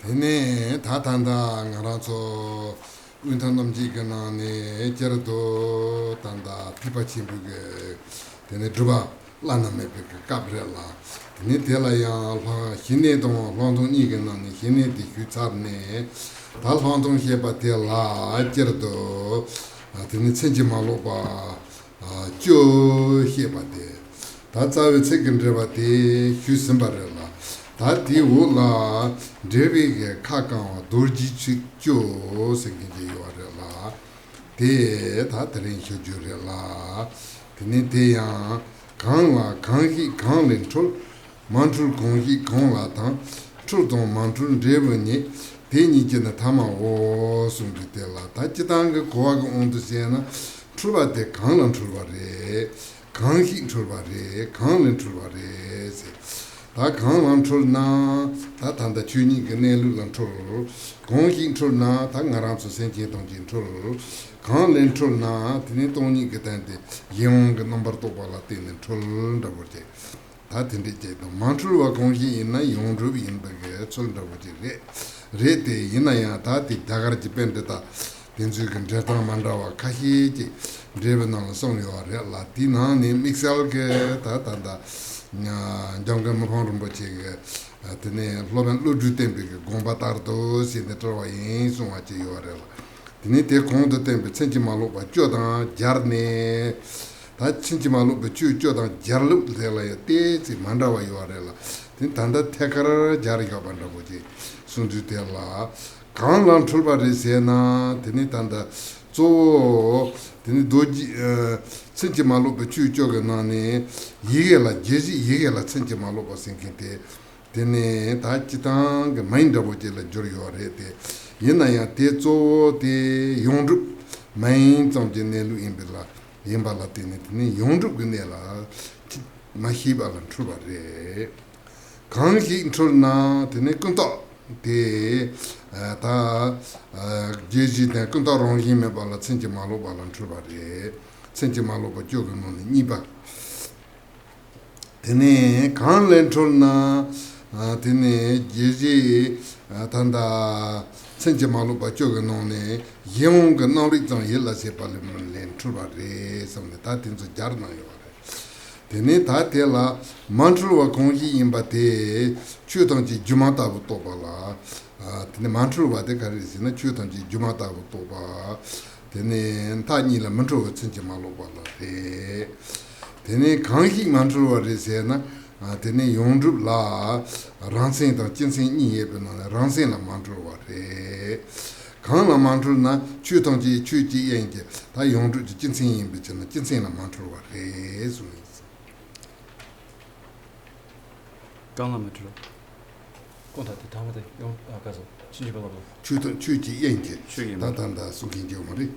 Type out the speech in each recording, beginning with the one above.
Tene tatanda ngarazo Untanam Jiganani Gerdo Tanda Pipachimbuge Tene Druba Lana Mepe Gabriela Tene Telaya Hinedon London Niganani Hinedi Hutarne Tal London Hebatela Gerdo Tene Senjimaloba Jo Hebate Tatsavi Secondrebate Husimbarella Tati Ula Devi Kakan Durji Jo Sengi Yorella Te Tatrin Jurella Tinetea Kanla Kangi Kanlin Tul Mantul Kongi Konlatan Tulton Mantul Devani Teni Jena Tama O Sunditella Tachitanga Koag on the Siena Trubate Kanlan Tulvare Kangi Tulvare Kanlin Tulvare 다 강한 툴나 다 단다 주니 그네루란 툴 공기 툴나 다 나람서 생기 동진 툴 강한 툴나 드니 동니 그단데 영 넘버 또 발라티는 툴 더버제 다 딘디제 만툴과 공기 있나 용루비 인버게 툴 더버제 레테 이나야 다티 다가르지 벤데다 딘즈근 제타 만다와 카히지 드레베나 송요아레 라티나니 믹셀게 다 단다 Jungle Rinpoche, Tene, Logan Ludu Temple, Gombatardo, Senator in Sumachi Yorella. Tinite Conto Temple, Sentimalopa, Jordan, Jarne, that Sentimalopa, Jordan, Jarlup, Tela, Mandawa Yorella. Tintanda Tekara, Jariga Bandaboji, Sundutella, Kanlan Tulba Resena, Tinitanda, so. Tene doji senji maloba chu joga nane yigela jeji yigela senji maloba senkinte tene ta chitang mind boje la joryo rete yena ya te zo te yongru main zongje nelu imbela imbala tene yongru gunela mahiba lan truba re kangi introlna tene kunta te 다 제지대 근다롱이 메발라 senji maloba lan trubare senji maloba jogonon niba tene kanlen trolna tene jeji tanda senji maloba jogonone yong nori zang yella sepal len trubare samne tatinzo jarna yo tene tatela mantrua kongi imbate chutanji jumata butobala tene mantrua de karisina chutanji jumata butoba tene tani la mantrua tsinji malobala tene kangi mantrua resena tene yondru la ransen da jinsen ni yebena ransen la mantrua re kan la mantrua na chutanji chuji yenge ta yondru jinsen yembe chena jinsen la mantrua re suni 강남으로 콘타트 다음에 용 가서 진지발로 추지 연계 나단다 수긴지 말이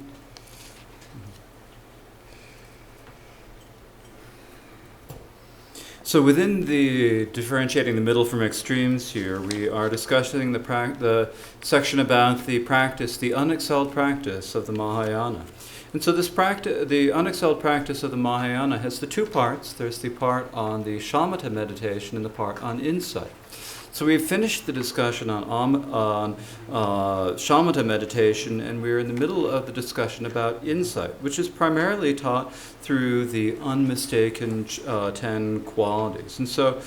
So within the differentiating the middle from extremes here, we are discussing the section about the practice, the unexcelled practice of the Mahayana. And so this practice, the unexcelled practice of the Mahayana has the two parts. There's the part on the shamatha meditation and the part on insight. So we've finished the discussion on shamatha meditation, and we're in the middle of the discussion about insight, which is primarily taught through the unmistaken 10 qualities. And so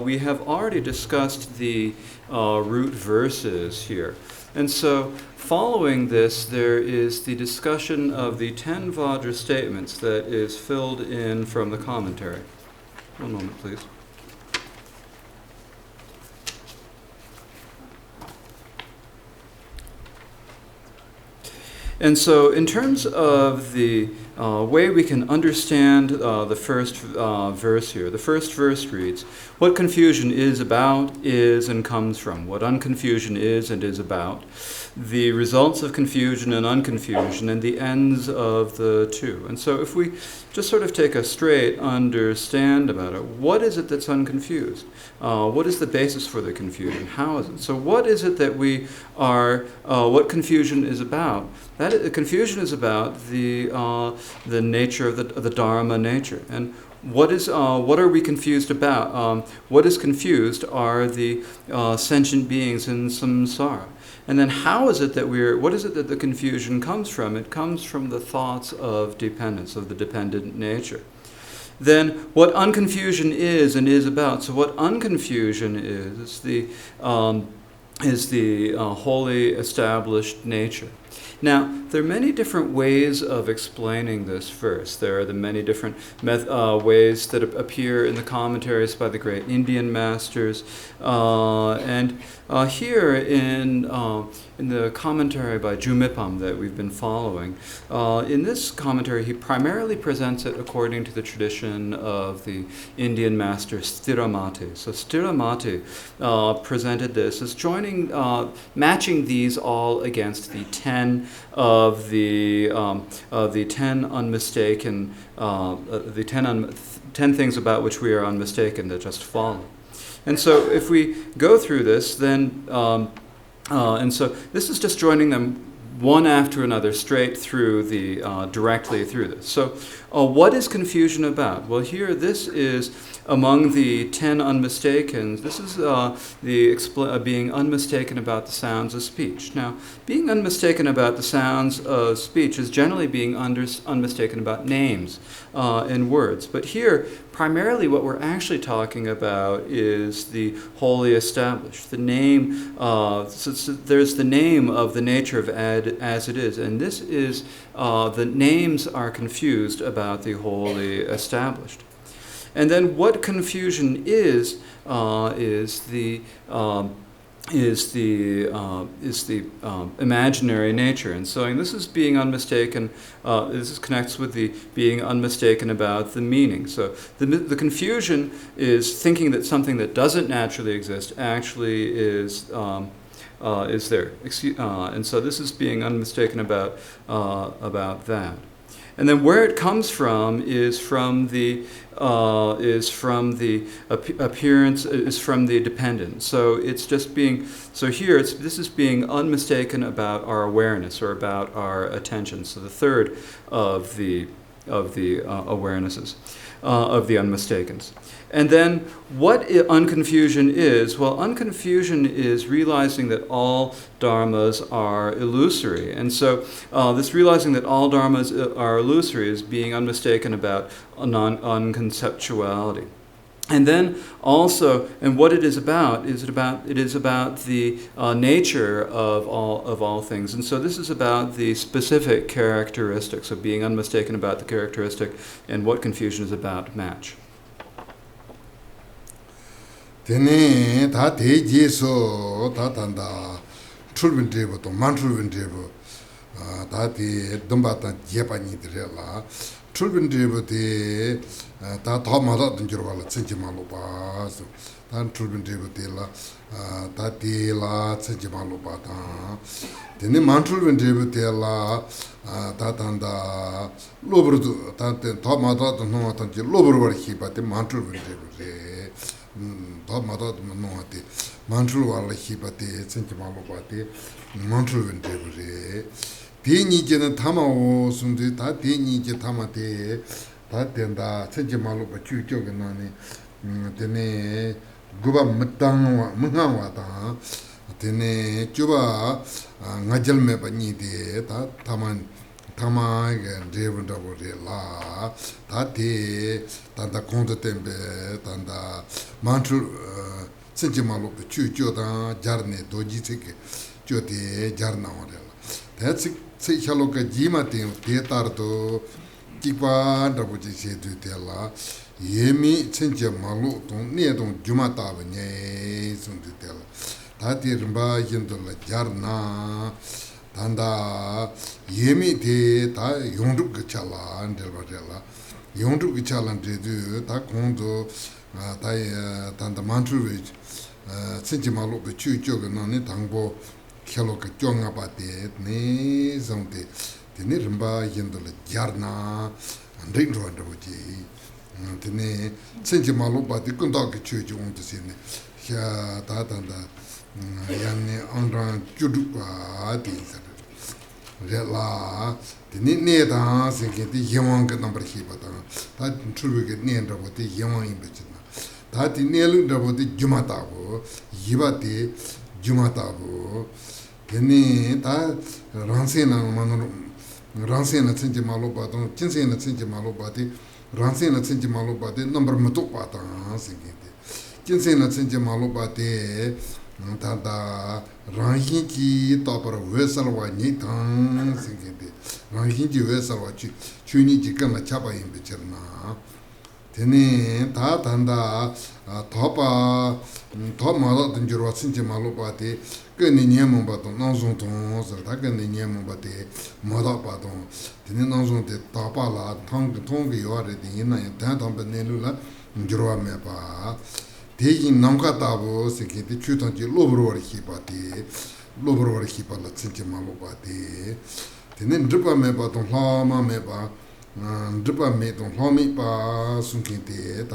we have already discussed the root verses here. And so following this, there is the discussion of the 10 Vajra statements that is filled in from the commentary. One moment, please. And so in terms of the way we can understand the first verse here, the first verse reads, what confusion is about, is, and comes from. What unconfusion is and is about. the results of confusion and unconfusion, and the ends of the two. And so if we just sort of take a straight understand about it, what is it that's unconfused? What is the basis for the confusion? How is it? So what is it that we are, what confusion is about? Confusion is about the nature of the Dharma nature. And what are we confused about? What is confused are the sentient beings in samsara. And then how is it that what is it that the confusion comes from? It comes from the thoughts of dependence, of the dependent nature. Then what unconfusion is and is about. So what unconfusion is the wholly established nature. Now, there are many different ways of explaining this verse. There are the many different ways that appear in the commentaries by the great Indian masters. And here in the commentary by Jumipam that we've been following, in this commentary he primarily presents it according to the tradition of the Indian master Stiramati. So Stiramati presented this as matching these all against the 10 of the 10 unmistaken, the 10 things about which we are unmistaken that just follow. And so if we go through this, then, and so this is just joining them one after another straight through directly through this. So what is confusion about? Well, here this is among the 10 unmistakens. This is being unmistaken about the sounds of speech. Now, being unmistaken about the sounds of speech is generally being unmistaken about names and words. But here, primarily what we're actually talking about is the wholly established. The name, so there's the name of the nature of as it is. And this is, the names are confused about the wholly established. And then what confusion is the imaginary nature. And so this is being unmistaken, this connects with the being unmistaken about the meaning. So the confusion is thinking that something that doesn't naturally exist actually is there. And so this is being unmistaken about that. And then where it comes from is from the appearance, is from the dependent. So it's just being, so here this is being unmistaken about our awareness or about our attention. So the third of the awarenesses, of the unmistakens. And then what unconfusion is? Well, unconfusion is realizing that all dharmas are illusory. And so this realizing that all dharmas are illusory is being unmistaken about unconceptuality. And then also, and what it is about the nature of all things. And so this is about the specific characteristics of being unmistaken about the characteristic, and what confusion is about match. Tene ta te jeso ta tanda chulbin trebu to man chulbin trebu ta te dumba ta jepa ni direla chulbin trebu te ta ta ma da dun jirwa la tsinchi ma lo ba so ta chulbin trebu te la ta te la tsinchi ma lo ba ta tene man chulbin trebu te la ta tanda lobru ta te ta ma da dun no ta je lobru war hi ba te man chulbin trebu re 더 마다도 노한테 만주로 알라 히바테 센치마로바테 만주로 벤데브레 대니제는 타마오 순데 다 대니제 타마테 다 된다 센치마로바 주적에 나네 되네 구바 못당와 문강와다 되네 주바 나절메 바니데 다 타마게 데브다보레라 다티 단다 콘도템베 단다 만투 센지말로 추조다 자르네 도지체게 조데 자르나오레라 대치 세샬로가 지마테 데타르도 기바다보지 세드텔라 예미 센지말로 돈네동 주마타베네 순데텔라 다티 림바 힌돌라 자르나 단다 예미데 다 용득 그찰라 안델바텔라 용득 그찰란데도 다 공도 다 단다 만투베 센지말로 베추쪽은 나네 당보 Keloka Jonga Bate, Ne Zonte, the Nirimba Yendola Yarna, and Dindro and Roji, and the Ne Senjimalo, but the Kundaki Church you want to see. Here, that and the Yanni Andran Judupa, Rela, the Neta, thinking the Yamanga number keeper, that true get near about the Yaman in Bechina. That in nearly about the Jumatabo, Yibati, Jumatabo, then that Ransena Senji Malobato, Chinsena Senji Malobati, Ransena Senji Malobati, number Matopata, thinking. Chinsena Senji Malobati, Tada Ranhinji, Topper Vessel, Nitan, thinking. Ranhinji Vessel, Chuni Chicken, Chapa in Bicherna. Tene, Tatanda, Topa, Top Mala, and Jurasinji Malobati, Guniniam Baton, Nonzon, Taganiam Bate, Mother Baton, Tenenonzon de Tapala, Tongi already in and Tantam Benelula, Jura Mepa, taking Nankatabo, seeking the Chutanji Lobro Hipala, Sinji Malobati, Tenen Dripa Mepa, Lama Mepa. Dripa made on Homipa, Sunkinte,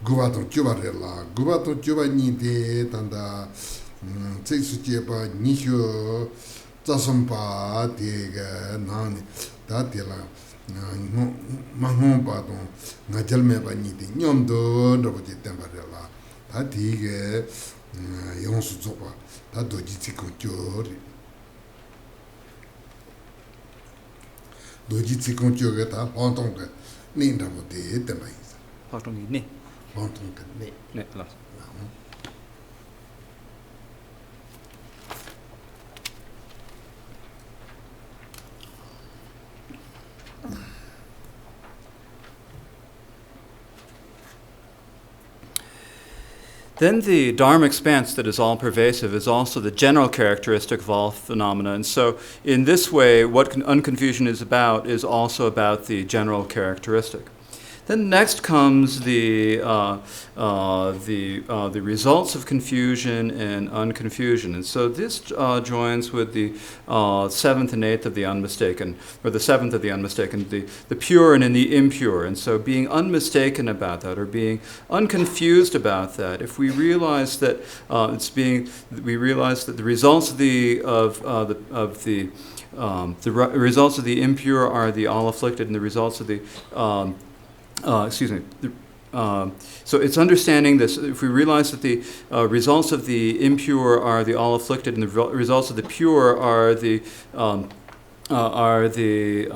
Gubaton Cubarella, Gubaton Cubanite, and Sexuchepa, Nisho, Tasumpa, Tiga, Nani, Tatila, Mahon Paton, Najalmeba Niti, Yomdo, Roboti Temperella, Tatiga, Yonsuzopa, Tadojitico Jori. Dojitsi Conchogata, Hontonga, Ninda Mote, the Maze. Hontongi, ne. Hontonga, ne. Then the Dharma expanse that is all-pervasive is also the general characteristic of all phenomena. And so in this way, what unconfusion is about is also about the general characteristic. Then next comes the results of confusion and unconfusion. And so this joins with the seventh and eighth of the unmistaken, or the seventh of the unmistaken, the pure and in the impure. And so being unmistaken about that, or being unconfused about that, if we realize that we realize that the results of the results of the impure are the all afflicted, and the results of the so it's understanding this. If we realize that the results of the impure are the all afflicted, and the results of the pure are the utterly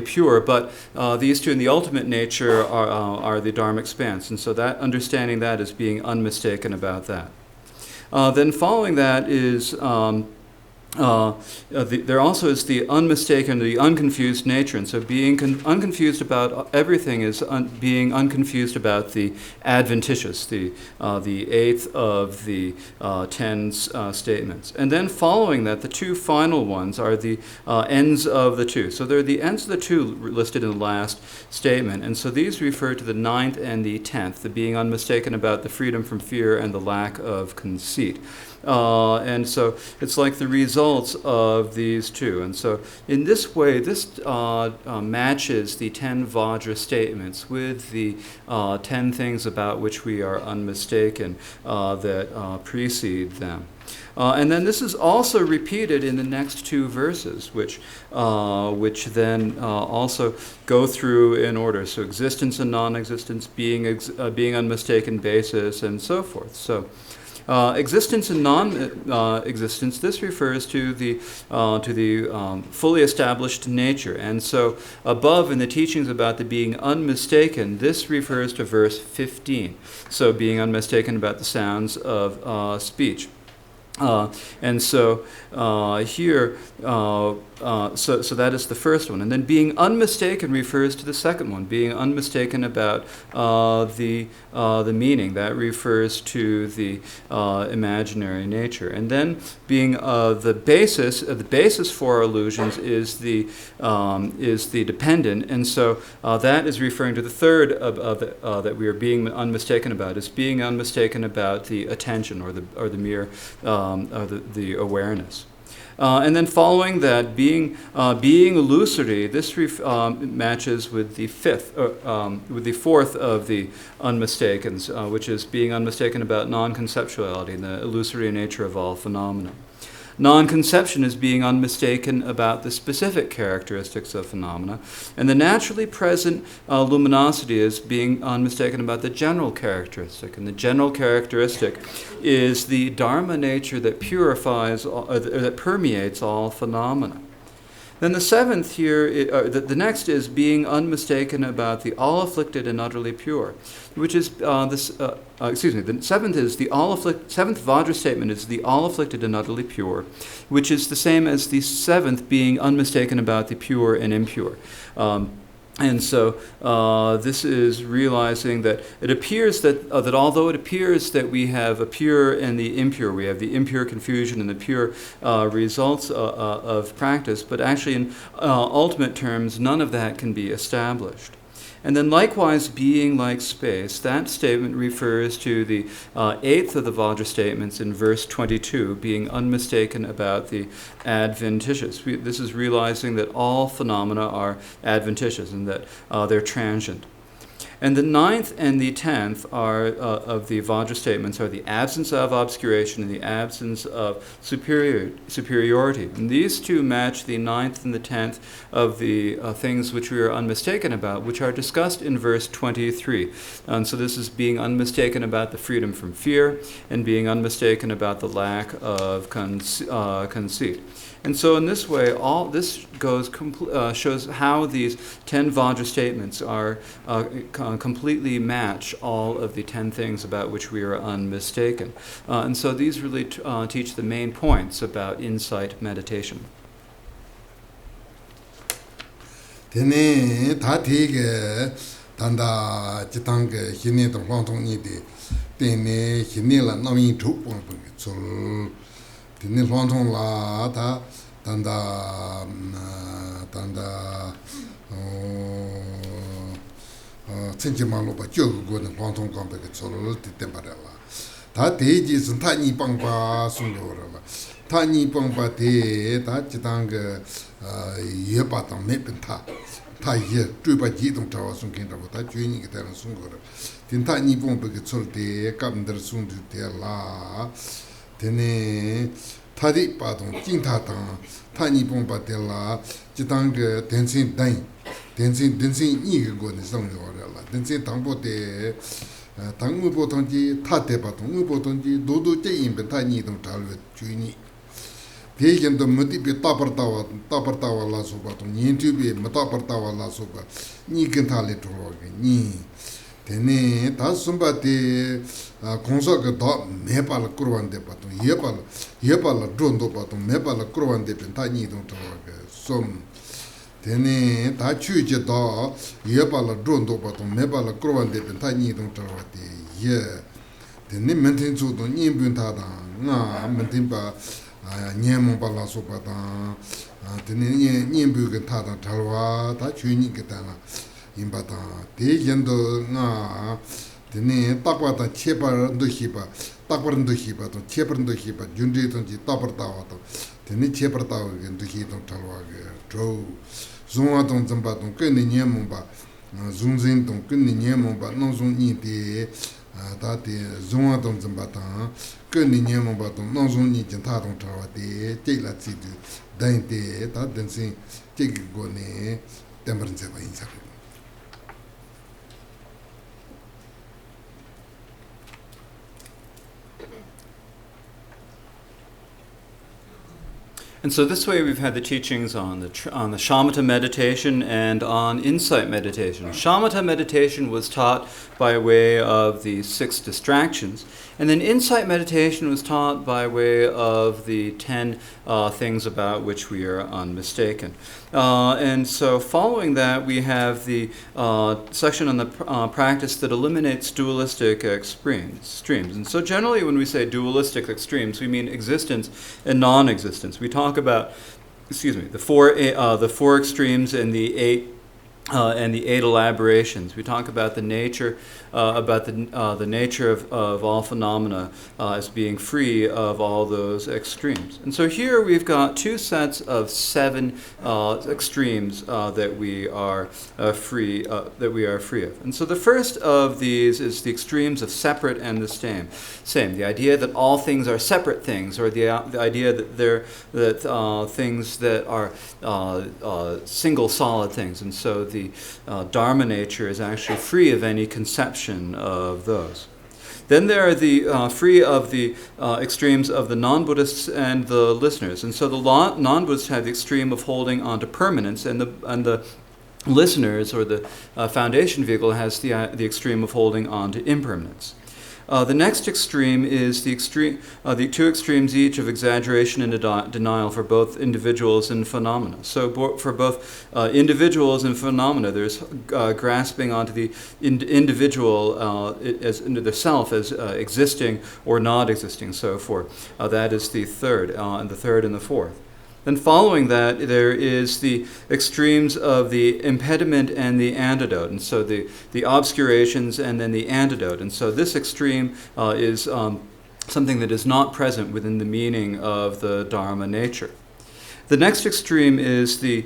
pure, but these two in the ultimate nature are the Dharma expanse, and so that understanding that is being unmistaken about that. Then following that is. There also is the unmistaken, the unconfused nature, and so being unconfused about everything is being unconfused about the adventitious, the eighth of the 10 statements. And then following that, the two final ones are the ends of the two. So they're the ends of the two listed in the last statement, and so these refer to the 9th and the 10th, the being unmistaken about the freedom from fear and the lack of conceit. And so it's like the results of these two. And so in this way, this matches the 10 Vajra statements with the 10 things about which we are unmistaken that precede them. And then this is also repeated in the next two verses, which then also go through in order. So existence and non-existence, being unmistaken basis, and so forth. So. Existence and non-existence. This refers to the fully established nature, and so above in the teachings about the being unmistaken, this refers to verse 15. So being unmistaken about the sounds of speech. And so here, so that is the first one. And then being unmistaken refers to the second one, being unmistaken about the meaning. That refers to the imaginary nature. And then being the basis for our illusions is the dependent. And so that is referring to the third of that we are being unmistaken about, is being unmistaken about the attention or the mere the awareness. And then following that, being illusory, this matches with the fourth of the unmistakens, which is being unmistaken about non-conceptuality and the illusory nature of all phenomena. Non-conception is being unmistaken about the specific characteristics of phenomena, and the naturally present luminosity is being unmistaken about the general characteristic. And the general characteristic is the Dharma nature that purifies, that permeates all phenomena. Then the seventh here, the next is being unmistaken about the all-afflicted and utterly pure, which is the seventh is the seventh Vajra statement is the all-afflicted and utterly pure, which is the same as the seventh being unmistaken about the pure and impure. And so this is realizing that it appears that although it appears that we have a pure and the impure, we have the impure confusion and the pure results of practice, but actually in ultimate terms, none of that can be established. And then likewise, being like space, that statement refers to the eighth of the Vajra statements in verse 22, being unmistaken about the adventitious. This is realizing that all phenomena are adventitious and that they're transient. And the ninth and the 10th are of the Vajra statements are the absence of obscuration and the absence of superiority. And these two match the 9th and the 10th of the things which we are unmistaken about, which are discussed in verse 23. And so this is being unmistaken about the freedom from fear and being unmistaken about the lack of conceit. And so in this way, all this shows how these 10 Vajra statements are completely match all of the 10 things about which we are unmistaken. And so these really teach the main points about insight meditation. Tene tatige tanda jitange hine to longtong de tene hine la nami tu pon so tene longtong la ta tanda chenje malo ba jogu go na longtong gong be so lo ti temparela ta deji sun ta ni pang ba sun lo la ta ni pang ba de ta jitange ye ba tang me pen ta ye zhui ba ji dong zhawa sun ken zhawa ta jue ni ge ta sun go re tin ta ni pong be ge chol de kam der sun de la tene ta di ba dong jing ta dang ta ni pong ba de la ji dang ge den xin dan den xin yi ge go ni song yo re la den xin dang bo de dang mu bo dong ji ta de ba dong mu bo dong ji do do je yin be ta ni dong zha le jue ni 대견도 못이비 따버다와 라소바도 니인투비 못따버다와 라소바 니근탈레 들어오게 니 되네 다 숨바데 공사가 더 매발 끌어wan데 바도 예발 존도 바도 매발 끌어wan데 벤타 니도 들어오게 좀 되네 다 추지도 예발 존도 바도 매발 끌어wan데 벤타 니도 들어오게 예 되네 멘텐주도 니분타다 나 멘텐바 nyemo bala so pata tene nyembu ge ta da talwa ta chuni ge ta na imba ta de yendo na tene takwa ta chepa ndo hiba takwa ndo hiba to chepa ndo hiba junde to ji tapar ta wa to tene chepa ta ge ndo hi to talwa ge jo zungwa tong zamba tong ke ne nyemo ba zungzin tong ke ne nyemo ba no zung ni de ta de zungwa tong zamba ta que ni nyemo ba tong non zong ni jin ta tong tawa de je la ji de dan de ta den sin je ge go ne temperin se ba yin sa. And so this way we've had the teachings on the shamatha meditation and on insight meditation. Shamatha meditation was taught by way of the 6 distractions, and then insight meditation was taught by way of the 10 things about which we are unmistaken. And so following that, we have the section on the practice that eliminates dualistic extremes. And so generally when we say dualistic extremes, we mean existence and non-existence. We talk about, the four extremes and the 8 and the eight elaborations. We talk about the nature, the nature of all phenomena as being free of all those extremes. And so here we've got two sets of 7 extremes that we are free of. And so the first of these is the extremes of separate and the same. The idea that all things are separate things, or the idea that things that are single solid things, and so the Dharma nature is actually free of any conception of those. Then there are the free of the extremes of the non-Buddhists and the listeners. And so the non-Buddhists have the extreme of holding on to permanence, and the listeners, or the foundation vehicle, has the extreme of holding on to impermanence. The next extreme is the two extremes each of exaggeration and denial for both individuals and phenomena. So for both individuals and phenomena, there's grasping onto the individual as into the self as existing or not existing. So that is the third, and the third and the fourth. Then following that, there is the extremes of the impediment and the antidote. And so the obscurations and then the antidote. And so this extreme is something that is not present within the meaning of the Dharma nature. The next extreme is the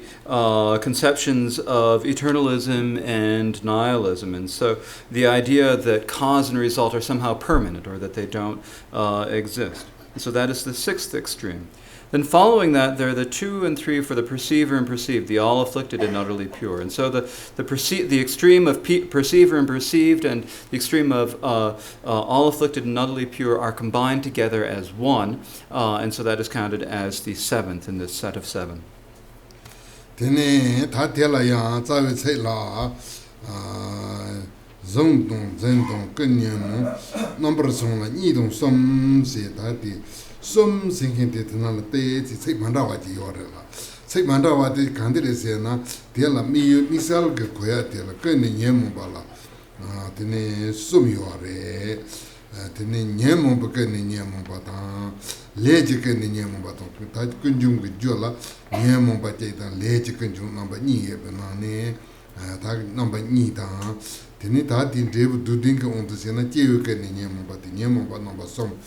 conceptions of eternalism and nihilism. And so the idea that cause and result are somehow permanent, or that they don't exist. And so that is the sixth extreme. Then following that, there are the 2 and 3 for the perceiver and perceived, the all afflicted and utterly pure. And so the extreme of perceiver and perceived and the extreme of all afflicted and utterly pure are combined together as one, and so that is counted as the 7th in this set of 7. Some thinking that another day to take Mandawaji order. Take Mandawati Candidacy, Della Misal Gakoya, Della Gunning Yemubala, Tene Sumiore, Tene Yemu Buccanin Yemubata, Legican in Yemubata, Tat Kunjum with Jola, Yemubata, Legican number Ni, Banane, Tag number Nita, Tenita didn't able to think on the Sena Chiukan in Yemubat, Yemubat number some.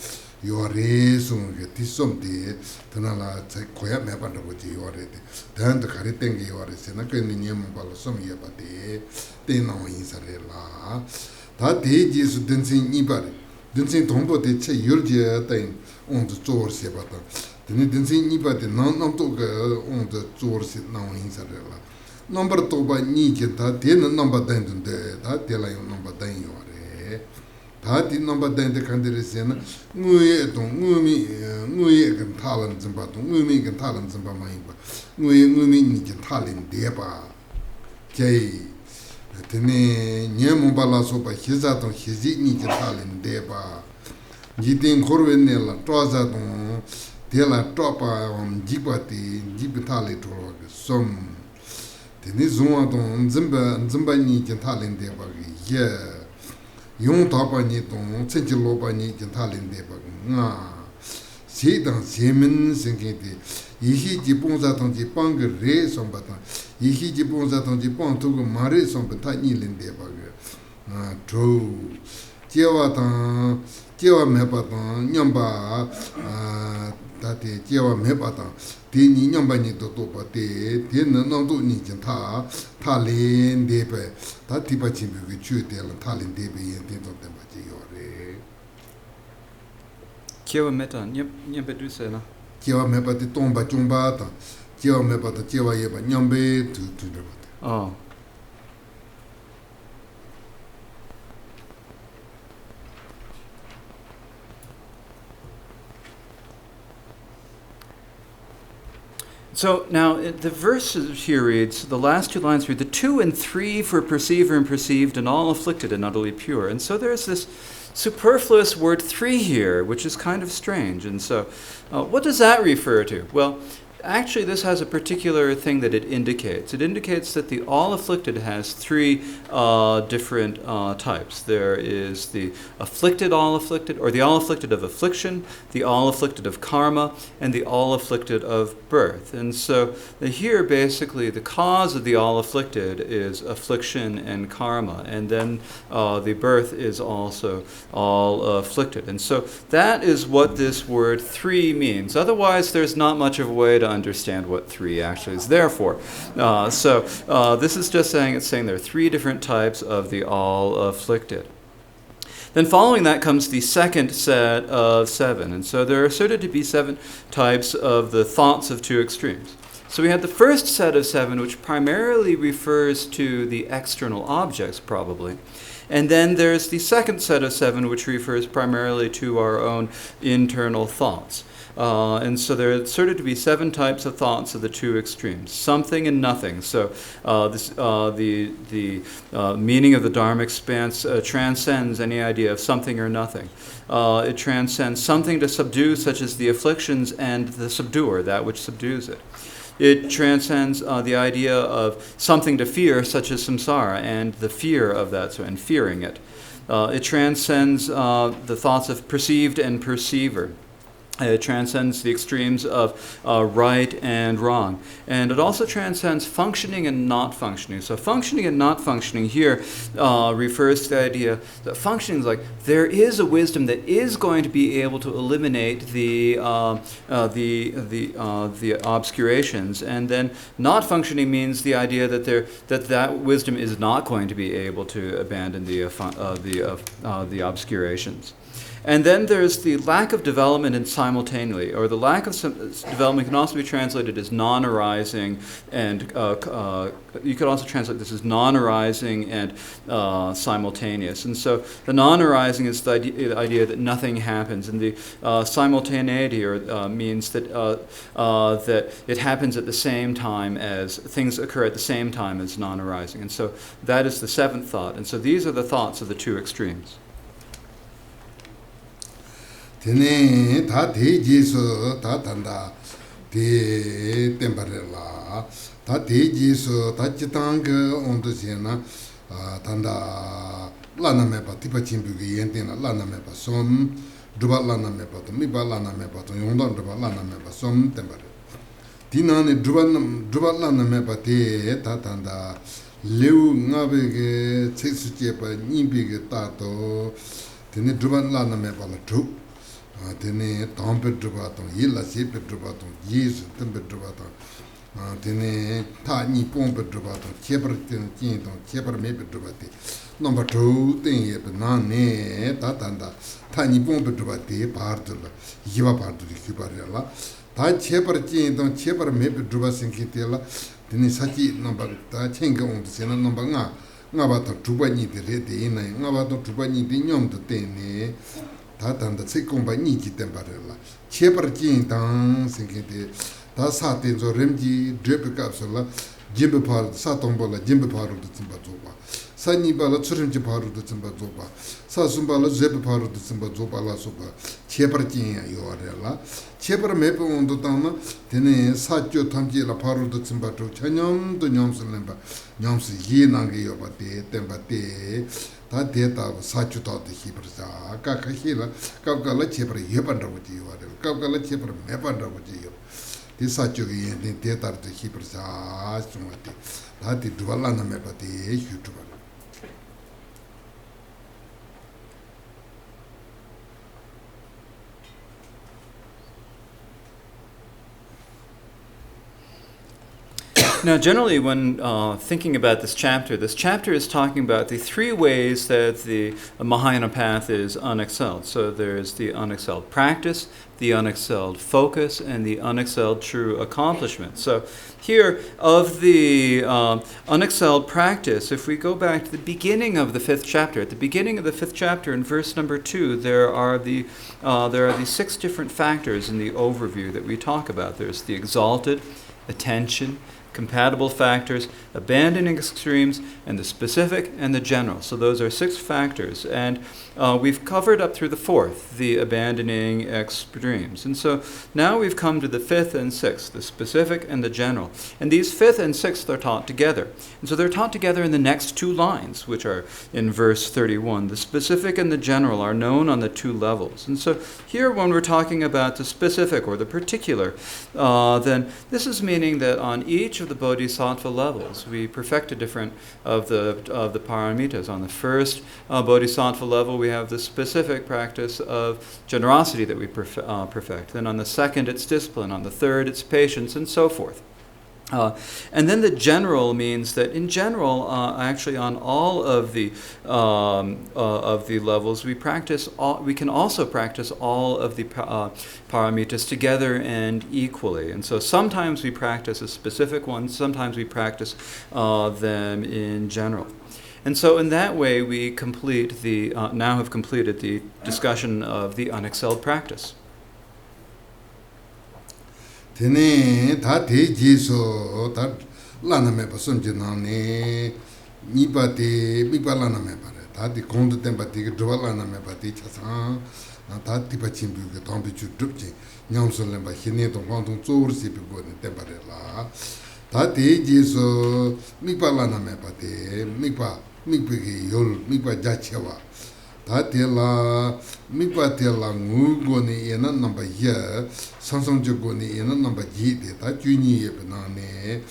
You are raising this someday, Tanala, Koya Mapanabuti, you are ready. Then the Karitangi, you are a Senacan in Yamabala, some year, but they know is a rela. That day is dancing Ibari. Dancing Tombo, they say, you'll get thing on the store, Sebata. Then dancing Ibari, none to go on the store, now in Sarella. Number 2 by Nijin, that then number 10 that tell you number 10 you are. That number 10 the country is in Mui can talents and but Mumi can talents and Bamaiba. Mumi can talent deba. Jay. Tene Nyamubala so by Hizaton, Hizini can talent deba. Gitin Corvinella, Trozaton, Della Tropa on Jibati, Jibitali to some. Tenizuaton, Zimbani can talent deba. Yeah. Yung tapa ni tong, tsenchi lopa ni jintalin deba nga. Sedang semen sengkiti, ihi jibongza tong jipang ge re somba tang, ihi jibongza tong jipang tuku ma re somba ta nilin deba ge. Trou, jewa tang, jewa mepa tang, nyamba, tate jewa mepa tang, te ni nyamba ni to topa te nang tu ni jinta, ta len deba, ta tipa chimbi ge chu te lan ta len deba yen ten to tenpa je yore. Jewa meta, nyambe du se na. Jewa mepa te tomba chumba ta, jewa mepa ta jewa yeba nyambe tu deba. Oh. So now the verse here reads, the last 2 lines read, the 2 and 3 for perceiver and perceived and all afflicted and utterly pure. And so there's this superfluous word 3 here, which is kind of strange. And so what does that refer to? Well, actually this has a particular thing that it indicates. It indicates that the all-afflicted has three different types. There is the afflicted all-afflicted, or the all-afflicted of affliction, the all-afflicted of karma, and the all-afflicted of birth. And so here basically the cause of the all-afflicted is affliction and karma, and then the birth is also all afflicted. And so that is what this word three means. Otherwise, there's not much of a way to understand what three actually is there for. This is just saying, it's saying there are three different types of the all-afflicted. Then following that comes the second set of seven. And so there are asserted to be seven types of the thoughts of two extremes. So we had the first set of seven, which primarily refers to the external objects, probably. And then there's the second set of seven, which refers primarily to our own internal thoughts. And so there are asserted to be seven types of thoughts of the two extremes, something and nothing. So the meaning of the Dharma expanse transcends any idea of something or nothing. It transcends something to subdue, such as the afflictions, and the subduer, that which subdues it. It transcends the idea of something to fear, such as samsara, and the fear of that, and fearing it. It transcends the thoughts of perceived and perceiver. It transcends the extremes of right and wrong. And it also transcends functioning and not functioning. So functioning and not functioning here refers to the idea that functioning is like there is a wisdom that is going to be able to eliminate the obscurations. And then not functioning means the idea that that wisdom is not going to be able to abandon the obscurations. And then there's the lack of development and simultaneity, or the lack of development can also be translated as non-arising, and you could also translate this as non-arising and simultaneous. And so the non-arising is the idea that nothing happens, and the simultaneity means that that it happens at the same time as things occur at the same time as non-arising. And so that is the seventh thought. And so these are the thoughts of the two extremes. Tene ta te jisu ta tanda te temparela ta te jisu ta chitanga ondo sena tanda lana mepa tipa chimbu gi yentena lana mepa som duba lana mepa to mi ba lana mepa to yondon duba lana mepa som tempare dinane duba lana mepa te ta tanda leu ngabe ge tsesu chepa nimbi ge ta to tene duba lana mepa la tu tene tampe drubaton yilla sepe drubaton yesu tempe drubaton tene ta ni pompe drubaton chepar ten tin ton chepar mepe drubate number 2 ten ye na ne ta tanda ta ni pompe drubate partula yiva partula kibarela ta chepar tin ton chepar mepe drubasin kitela tene sachi number ta chenga on sena number nga ba ta drubani de re de ina nga ba to drubani de nyom to tene 다단다 세공바니 기템바rel라 체버진 당 생게데 다 사텐조 렘지 드베캅슬라 짐베파르 사통볼라 짐베파르도 짐바조바 사니발라 추름지 파르도 짐바조바 사숨발라 제베파르도 짐바조발라 소바 체버진 요아렐라 체버 메포 온도 당나 데네 사죠 탐지라 파르도 짐바조 찬염도 냠슬렘바 냠스 이나게 요바데 템바데 다 데이터 사주도 히브르자 까카히라 까까라 체버 예반다고지 요아렐 까까라 체버 메반다고지 요 디사쪽이 yentin tetar de hibrsa sumati dati duvalana mebati yutuba. Now, generally, when thinking about this chapter is talking about the three ways that the Mahayana path is unexcelled. So there's the unexcelled practice, the unexcelled focus, and the unexcelled true accomplishment. So here, of the unexcelled practice, if we go back to the beginning of the fifth chapter, at the beginning of the fifth chapter, in verse number 2, there are the 6 different factors in the overview that we talk about. There's the exalted, attention, compatible factors, abandoning extremes, and the specific and the general. So those are 6 factors. And we've covered up through the 4th, the abandoning extremes. And so now we've come to the 5th and 6th, the specific and the general. And these 5th and 6th are taught together. And so they're taught together in the next 2 lines, which are in verse 31. The specific and the general are known on the 2 levels. And so here, when we're talking about the specific or the particular, then this is meaning that on each of the bodhisattva levels, we perfect a different of the paramitas. On the first bodhisattva level, we have the specific practice of generosity that we perfect. Then on the second, it's discipline. On the third, it's patience, and so forth. And then the general means that in general, actually on all of the levels, we can also practice all of the paramitas together and equally. And so sometimes we practice a specific one, sometimes we practice them in general. And so in that way, we now have completed the discussion of the unexcelled practice. Tene ta te jiso ta lana me pa sunje nani ni pa te mi pa lana me pa ta di kondu tempa te dwa lana me pa te chasa ta ti pa chimbu ke tambi chu dupje nyamso le ba hine to kwantong tsor si pe bo ne tempa re la ta te jiso mi pa lana me pa te mi pe ke yol mi pa ja chewa ta te la mi pa te la ngu go ne ena namba ye sansang jo go ne ena namba ji te ta ju ni ye pe na ne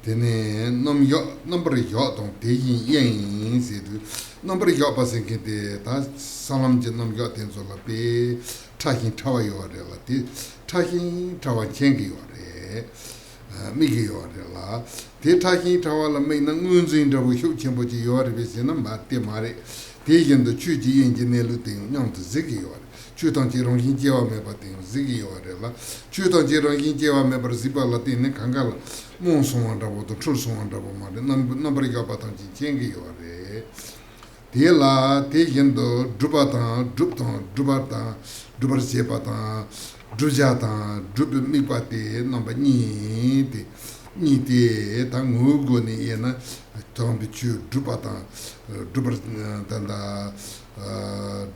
tene number yo tong te yin yin se du number yo pa sen ke te ta salam je nam yo ten so la pe ta hin ta wa yo re la te ta hin ta wa chen ge yo re mi ge yo re la te ta hin ta wa la me na ngun zin da bu hu chen bo ji yo re be se na ma te ma re te yin de chu ji yin ji ne lu te nyang de zi ge yo re chu tang ji rong yin je wa me ba te zi ge yo re la chu tang ji rong yin je wa me ba zi ba la te ne kang ga la mon song wan da bo to chul song wan da bo ma de number ga pa tang ji chen ge yo re te la te yin do drupa tang drupa je pa tang druja tang drup mi pa te number ni te ta ngu go ni ye na tong bi chu drupa tang drupa da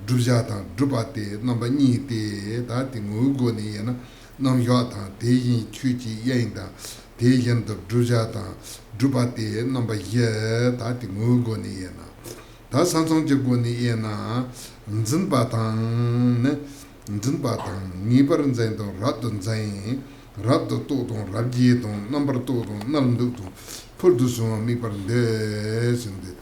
druja tang drupa te number ni te ta ti ngu go ni ye na nam yo tang te yin chu ji yin da te yin do druja tang drupa te number ye ta ti ngu go ni ye na ta sansong je go ni ye na nzin ba tang ni par nzain do rat do nzain rat do to do rab ji do number to do nam do to pur du so mi par de sin de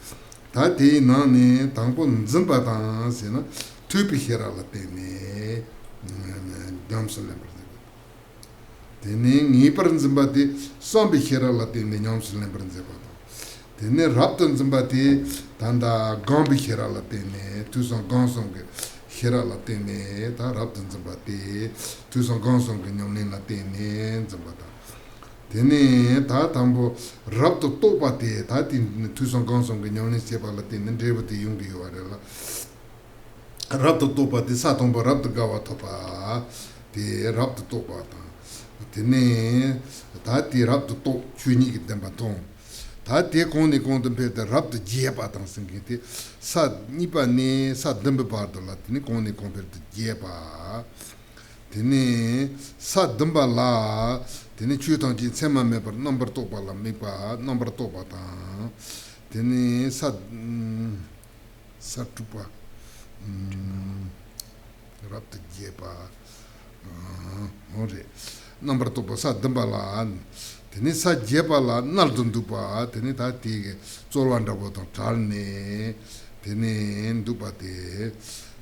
ta ti na ne tang po nzin ba tang se na tu pi hera la te ne dam so le te ne ni par nzin ba ti som bi hera la te ne nyam so le par nzin ba te ne rab do nzin ba ti tanda gam bi hera la te ne tu so gam so ge hera la te ne ta rab do nzin ba ti tu so gam so ge nyam ne la te ne nzin ba ta te ne ta tambo rab do to ba te ta ti tu so gam so ge nyam ne se ba la te ne de ba te yung ge yo re la rab do to ba te sa tombo rab do ga wa to pa te rab do to ba ta te ne ta ti rab do to chu ni ge dem ba tong ta te kong ne kong de pe de rab de je ba tang sing ge te sa ni pa ne sa dem ba do la te ne kong pe de je ba te ne sa dem ba la te ne chu tang ji sema me par number to ba la me pa number to ba ta te ne sa tu pa rab de je ba ore number to ba sa dem ba la tene sa jeba la nal dundu pa tene ta ti chorwan da bo to tarne tene ndu pa te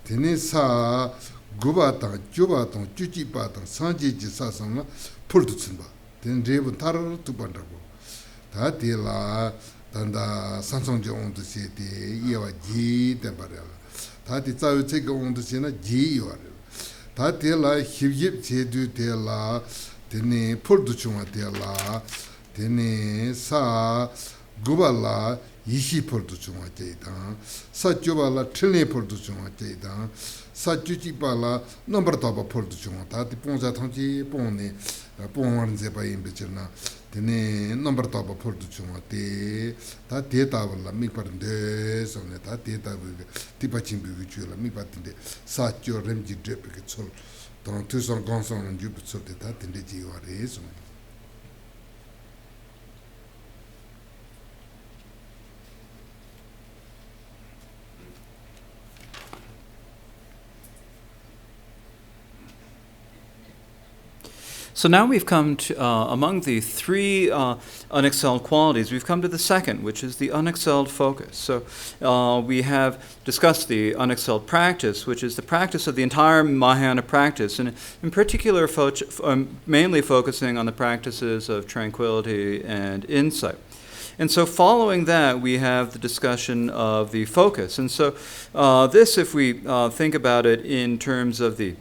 tene sa guba ta juba ta chuchi pa ta sanji ji sa sang pul tu tsin ba tene rebu tar tu pa da bo ta ti la tanda sansong je on tu se te yewa ji te pa la ta ti tsa yu che ga on tu se na ji yo ta ti la hib yip che du te la tene purdu chunga te la tene sa guba la yishi purdu chunga te ta sa juba la trilne purdu chunga te ta sa chuchi pa la number taba purdu chunga ta ti pongja thangchi pong ne pong wan ze pa yin bechir na tene number taba portu chunga te ta te taba la mi par de so ne ta te taba tipa chimbi chu la mi patinde sa cho remji drep ke chol ton tu son gonson ju so te ta tende ji wa re so. So now we've come to, among the three unexcelled qualities, we've come to the second, which is the unexcelled focus. So we have discussed the unexcelled practice, which is the practice of the entire Mahayana practice, and in particular mainly focusing on the practices of tranquility and insight. And so following that, we have the discussion of the focus. And so this, if we think about it in terms of the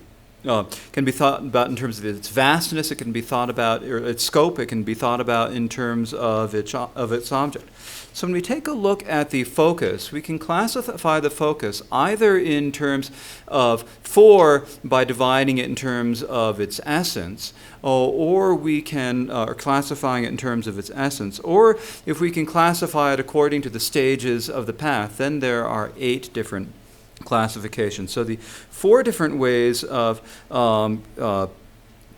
can be thought about in terms of its vastness. It can be thought about, or its scope. It can be thought about in terms of its object. So when we take a look at the focus, we can classify the focus either in terms of by dividing it in terms of its essence, or we can or classifying it in terms of its essence, or if we can classify it according to the stages of the path, then there are 8 different classification. So the 4 different ways of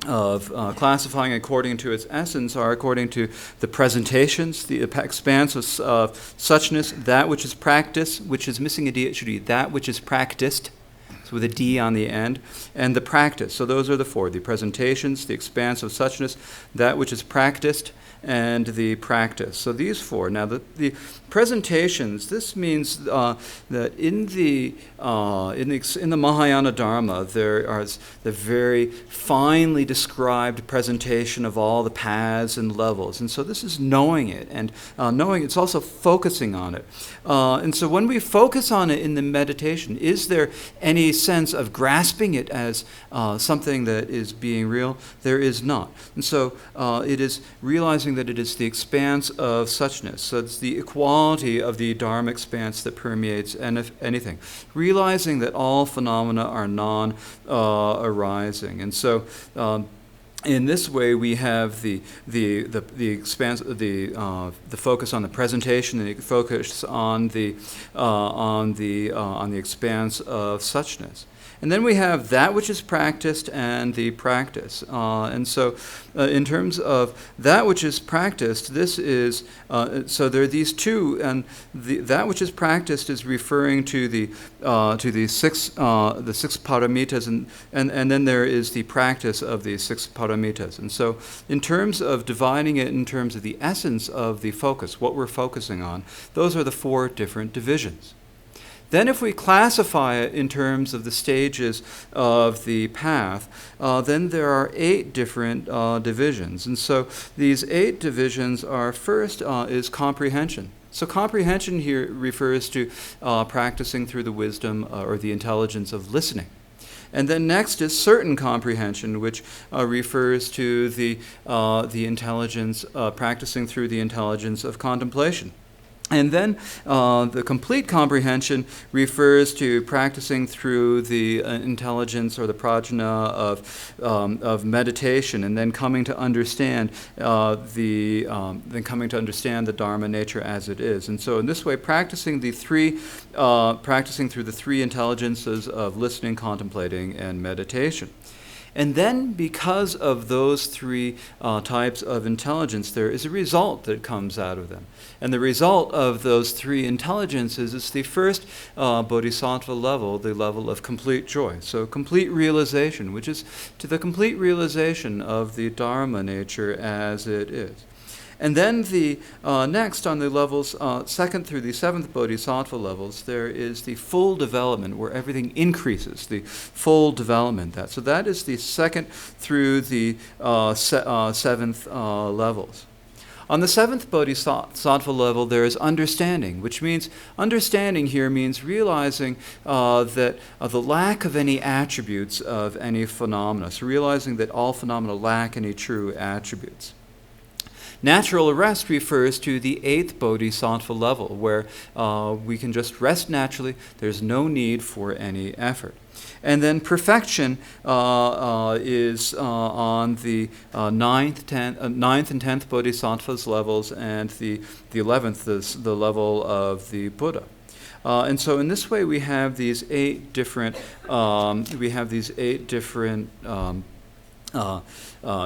classifying according to its essence are according to the presentations, the expanse of suchness, that which is practiced, which is missing a D, it should be that which is practiced, so with a D on the end, and the practice. So those are the 4, the presentations, the expanse of suchness, that which is practiced, and the practice. So these 4. Now the presentations, this means that in the Mahayana Dharma there is the very finely described presentation of all the paths and levels. And so this is knowing it, and knowing it's also focusing on it. And so when we focus on it in the meditation, is there any sense of grasping it as something that is being real? There is not. And so it is realizing that it is the expanse of suchness. So it's the equality of the Dharma expanse that permeates anything. Realizing that all phenomena are non-arising. And so in this way, we have the expanse, the focus on the presentation, and the focus on the expanse of suchness. And then we have that which is practiced and the practice. And so in terms of that which is practiced, this is, so there are these 2, and that which is practiced is referring to the 6 paramitas, and then there is the practice of the 6 paramitas. And so in terms of dividing it in terms of the essence of the focus, what we're focusing on, those are the 4 different divisions. Then if we classify it in terms of the stages of the path, then there are 8 different divisions. And so these 8 divisions are, first is comprehension. So comprehension here refers to practicing through the wisdom or the intelligence of listening. And then next is certain comprehension, which refers to the intelligence, practicing through the intelligence of contemplation. And then the complete comprehension refers to practicing through the intelligence or the prajna of meditation, and then coming to understand the Dharma nature as it is. And so in this way, practicing through the 3 intelligences of listening, contemplating, and meditation. And then, because of those 3 types of intelligence, there is a result that comes out of them. And the result of those 3 intelligences is the first bodhisattva level, the level of complete joy. So complete realization, which is to the complete realization of the Dharma nature as it is. And then the next on the levels 2nd through the 7th bodhisattva levels, there is the full development where everything increases, the full development. So that is the 2nd through the 7th levels. On the 7th bodhisattva level, there is understanding, which means understanding here means realizing that the lack of any attributes of any phenomena. So realizing that all phenomena lack any true attributes. Natural rest refers to the 8th bodhisattva level, where we can just rest naturally. There's no need for any effort. And then perfection is on the 9th and 10th bodhisattvas levels, and the 11th is the level of the Buddha. And so, in this way, we have these 8 different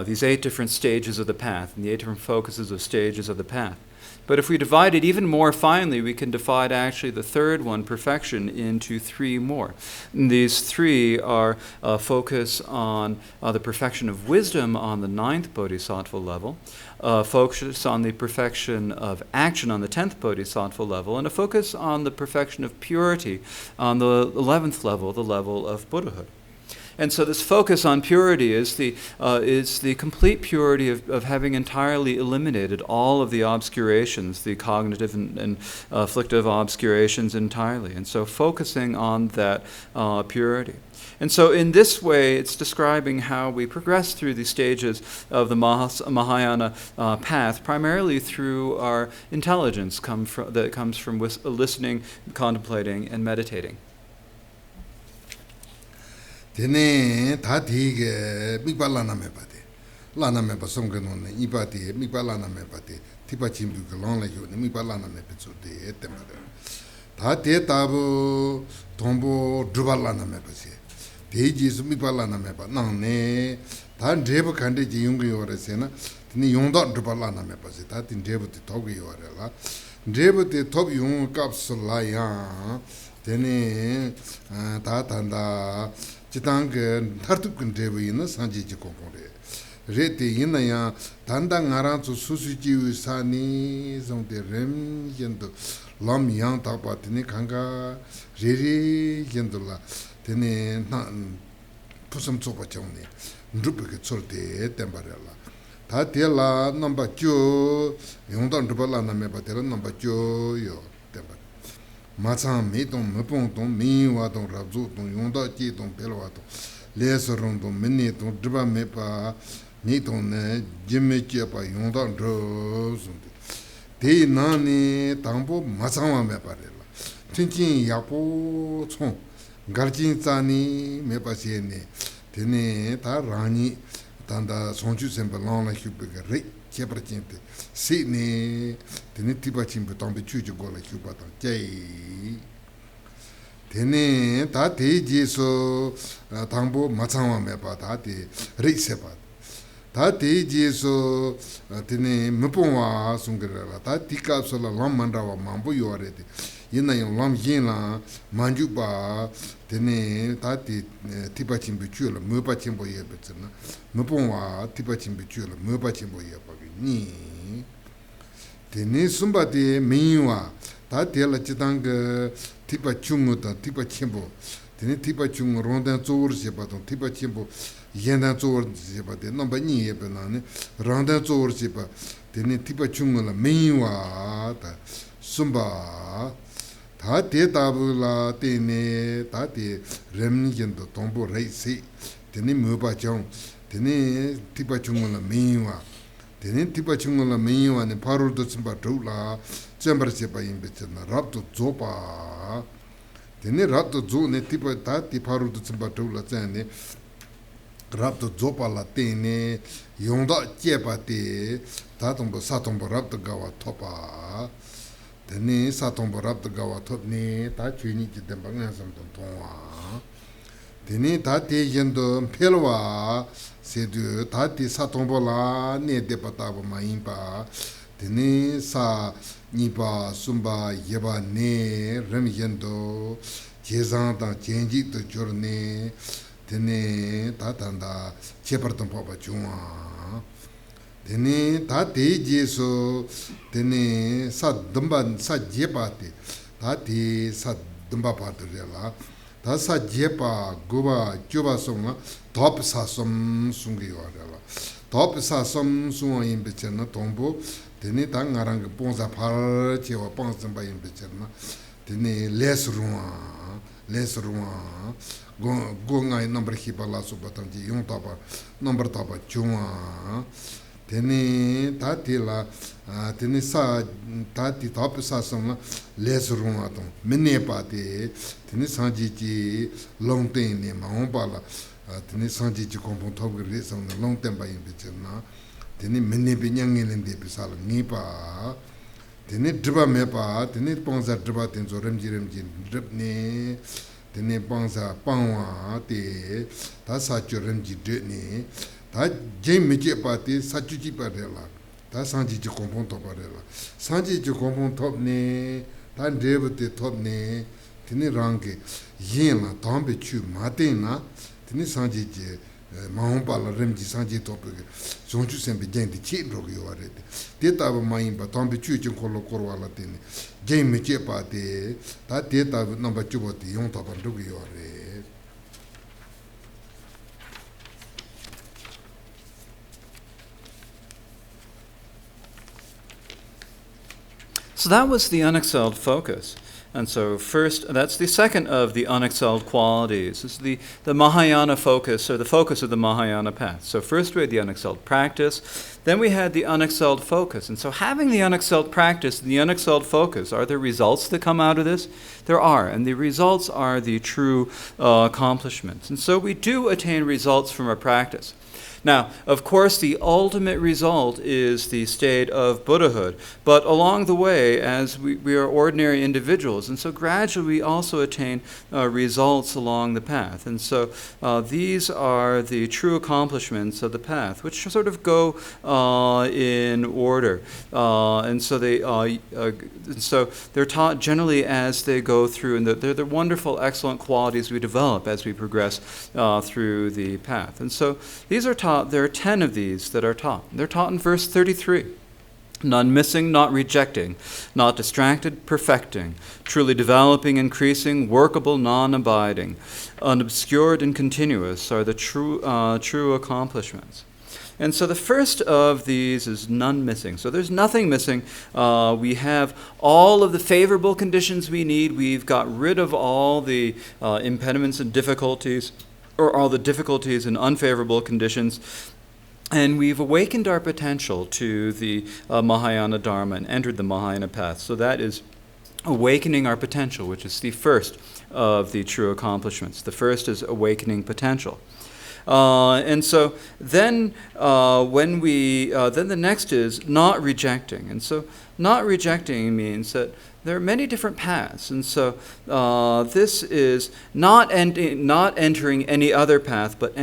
these 8 different stages of the path, and the 8 different focuses of stages of the path. But if we divide it even more finely, we can divide actually the third one, perfection, into 3 more. And these 3 are focus on the perfection of wisdom on the 9th bodhisattva level, focus on the perfection of action on the 10th bodhisattva level, and a focus on the perfection of purity on the 11th level, the level of Buddhahood. And so this focus on purity is the complete purity of having entirely eliminated all of the obscurations, the cognitive and afflictive obscurations entirely. And so focusing on that purity. And so in this way, it's describing how we progress through the stages of the Mahayana path, primarily through our intelligence that comes from listening, contemplating, and meditating. Tene Tati Bigbalana Mepati, Lana Mepa Songanone, Ibati, Migbalana Mepati, Tipachim Bugalon like you, Migbalana Mepitsu de Etemada. Tate Tabu, Tombo, Drubalana Mepasi, Pages Migbalana Mepa, Nane, Tan Drebu Candidi Yungi or Sena, Tini Yonda Drubalana Mepasi, Tatin Drebu to Togi or Ella, Drebu de Top Yung Capsulaya, Tene Tatanda. Chitang Tartukan Devi Sanji Kokore. Rete Yinaya, Tanda Naranzo Susuji Sani, some de Rem Yendo, Lam Yang Tapatini Kanga, Riri Yendola, Tene Pusam Sopachoni, Drupik Solte, Tembarella. Tatella number 2, Yondan Dubalana Mebatella number 2, yo, Tembar. Matsam Meton, Meponton, Miwaton, Rabzuton, Yonda Titon, Pelwaton, Leseronton, Miniton, Driba Mepa, Niton, Jimmy Chepa, Yonda Rose. Te Nani, Tambo, Matsama Meparella. Tinchin Yapo, Son, Garcin Sani, Mepasiene, Tene, Tarani, Tanda, Sonju Sembalon, like you big a Chepracinte, Sydney, Tene Tibachim, Tombi Chujugola, Cubatan, Jay. Tene, Tati, Jeso, Tambo, Matsama Mepa, Tati, Risepat. Tati, Jeso, Tene, Mupuma, Sungarella, Tati Capsula, Lamandava, Mambo, you already. Yina Lam Yina, Manjuba, Tene, Tati, Tibachim Bichula, Mupachimbo Yebetsana, Mupuma, Tibachim Bichula, Mupachimbo Yabagi, Tene, somebody, Miwa, Tati La Chitanga, Tipachumuta, Tipachimbo, Tene Tipachum, Rondan Tours, Yebaton, Tipachimbo, Yenda Tours, Yebate, number Ni Yebanani, Rondan Tours, Yeba, Tene Tipachumula, Miwa, Sumba. Tate tabula tene tate remnigendo tombo reisi tene muba chong tene tipa chungula miwa tene tipa chungula miwa ne paru do simba dula chembar sepa imbechana rapto zopa tene rapto zo ne tipa tate paru do simba dula chane rapto zopa la tene yonda chepa te tatombo satombo rapto gawa topa Tene Satombo Rapta Gawa Topni, Tachuni Jitambangasam Tonwa. Tene Tati Yendo Pelwa, Sedu, Tati Satombola, Ne Depataba Maimpa, Tene Sa Nipa Sumba Yeba Ne, Rem Yendo, Jezanta, Changi to Journey, Tene Tatanda, Cheperton Papa Chua. Tene Tati Jesu, Tene Sadumba Sajepati, Tati Sadumba Patrella, Tasa Jepa, Guba, Juba Songa, Top Sasum Sungi Orella, Top Sasum Sunga in Bichena Tombo, Tene Tangarang Ponza Parche or Ponsamba in Bichena, Tene Les Rouen, Gonga number Hipala Subatanti, Young Tapa, number Tapa Chuma. Tene tatila tene sa tati top sasam les rumaton mene pate tene sanji ji long ten ne ma bala tene sanji ji kompon top resam long ten ba yin bichna tene mene be nyang ngelen de bisal ngi pa tene driba me pa tene pongza driba ten zo rem ji drip ne tene pongza pangwa te ta sa chu rem ji de ne 다 제미지 파티 사주지 파레라 다 산지지 공pon토 파레라 산지지 공pon톱네 다 레버티 톱네 티니 랑게 예나 담베 추 마테나 티니 산지지 마홈팔라 렘지 산지 토페 존주 셈베 젠디 치로기 요아레데 데타바 마임바 담베 추지 콜로 코르와라 티니 제미지 파티 다 데타바 넘바 추보티 용타바 루기 요아레 So that was the unexcelled focus. And so first, that's the second of the unexcelled qualities. This is the Mahayana focus, or the focus of the Mahayana path. So first we had the unexcelled practice, then we had the unexcelled focus. And so having the unexcelled practice and the unexcelled focus, are there results that come out of this? There are, and the results are the true accomplishments. And so we do attain results from our practice. Now, of course, the ultimate result is the state of Buddhahood, but along the way, as we are ordinary individuals, and so gradually we also attain results along the path. And so these are the true accomplishments of the path, which sort of go in order. And so they're taught generally as they go through, and they're the wonderful, excellent qualities we develop as we progress through the path. And so these are taught. There are 10 of these that are taught. They're taught in verse 33. None missing, not rejecting, not distracted, perfecting, truly developing, increasing, workable, non-abiding, unobscured and continuous are the true accomplishments. And so the first of these is none missing. So there's nothing missing. We have all of the favorable conditions we need. We've got rid of all the impediments and difficulties, or all the difficulties and unfavorable conditions, and we've awakened our potential to the Mahayana Dharma and entered the Mahayana path. So that is awakening our potential, which is the first of the true accomplishments. The first is awakening potential. And so then then the next is not rejecting. And so not rejecting means that there are many different paths, and so this is not entering any other path, but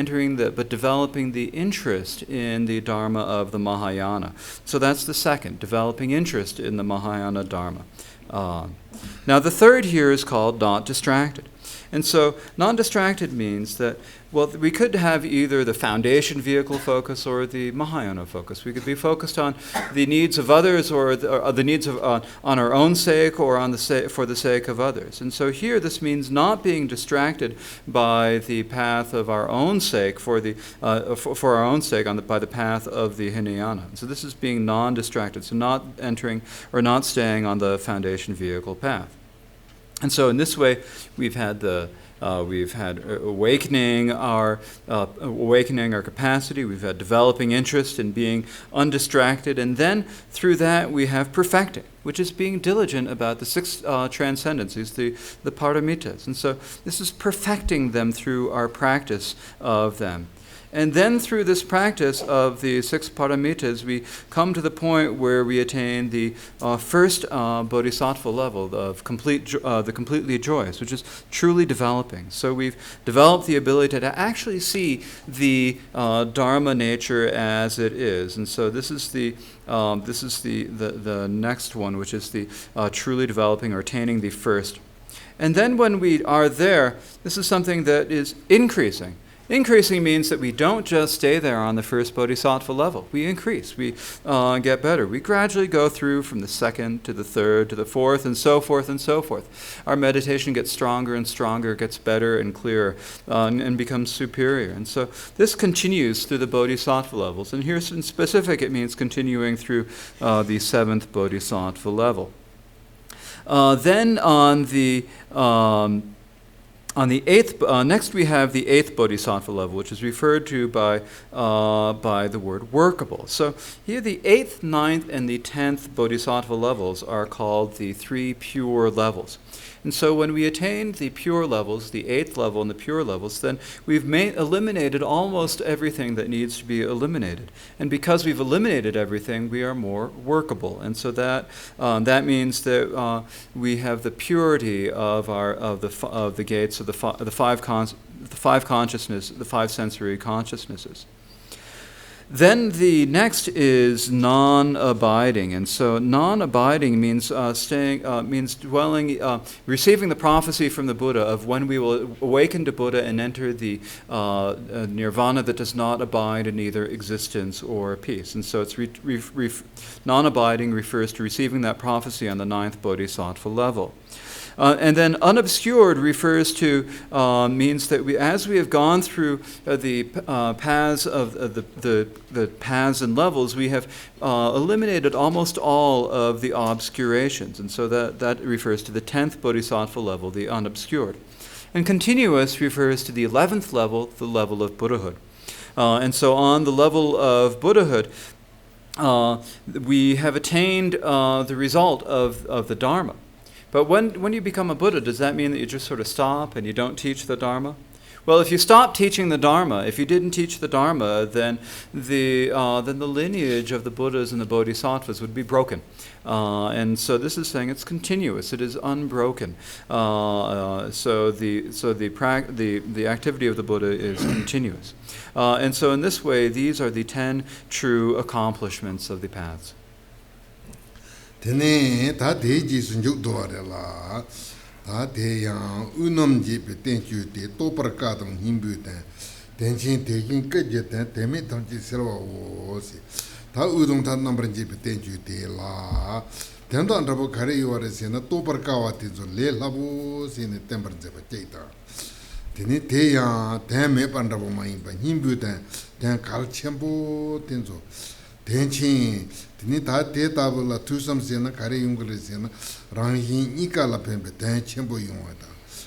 developing the interest in the Dharma of the Mahayana. So that's the second, developing interest in the Mahayana Dharma. Now the third here is called not distracted. And so non-distracted means that, well, we could have either the foundation vehicle focus or the Mahayana focus. We could be focused on the needs of others, or the needs of on our own sake, or for the sake of others. And so here this means not being distracted by the path of our own sake, for our own sake by the path of the Hinayana. So this is being non-distracted, so not entering or not staying on the foundation vehicle path. And so in this way, we've had awakening our capacity. We've had developing interest in being undistracted, and then through that we have perfecting, which is being diligent about the 6 transcendencies, the paramitas. And so this is perfecting them through our practice of them. And then through this practice of the 6 paramitas, we come to the point where we attain the first bodhisattva level of the completely joyous, which is truly developing. So we've developed the ability to actually see the Dharma nature as it is. And so this is the next one, which is the truly developing or attaining the first. And then when we are there, this is something that is increasing. Increasing means that we don't just stay there on the first bodhisattva level. We increase. We get better. We gradually go through from the second to the third to the fourth, and so forth and so forth. Our meditation gets stronger and stronger, gets better and clearer, and becomes superior. And so this continues through the bodhisattva levels. And here in specific, it means continuing through the 7th bodhisattva level. Then on the On the eighth, next we have the eighth bodhisattva level, which is referred to by the word workable. So here the eighth, ninth, and the 10th bodhisattva levels are called the three pure levels. And so when we attain the pure levels, the eighth level and the pure levels, then we've eliminated almost everything that needs to be eliminated. And because we've eliminated everything, we are more workable. And so that means that we have the purity of the gates of the five consciousness, the five sensory consciousnesses. Then the next is non-abiding, and so non-abiding means means dwelling, receiving the prophecy from the Buddha of when we will awaken to Buddha and enter the nirvana that does not abide in either existence or peace. And so it's non-abiding refers to receiving that prophecy on the ninth bodhisattva level. And then unobscured refers to, means that as we have gone through the paths of the paths and levels, we have eliminated almost all of the obscurations. And so that refers to the 10th bodhisattva level, the unobscured. And continuous refers to the 11th level, the level of Buddhahood. And so on the level of Buddhahood, we have attained the result of the Dharma. But when you become a Buddha, does that mean that you just sort of stop and you don't teach the Dharma? Well, if you stop teaching the Dharma, if you didn't teach the Dharma, then the lineage of the Buddhas and the Bodhisattvas would be broken. And so this is saying it's continuous; it is unbroken. So the activity of the Buddha is continuous. And so in this way, these are the 10 true accomplishments of the paths. Tene ta deji sunjuk doare la ta de yang unam ji pe ten chu de to par ka dong himbu den den chin de yin ke je den de me tang ji selwa wo si ta udong ta number ji pe ten chu de la den dan da bo khare yo re se na to par ka wa ti zo le la bo si ne tem par je ba che ta tene de yang de me pan da bo ma yin ba himbu den kal chen bo ten zo Tenchin, Tini Tate Tabula, Tusam Sena, Kare Yungresena, Rangin Ikala Pembe, Tenchenbo Yungata.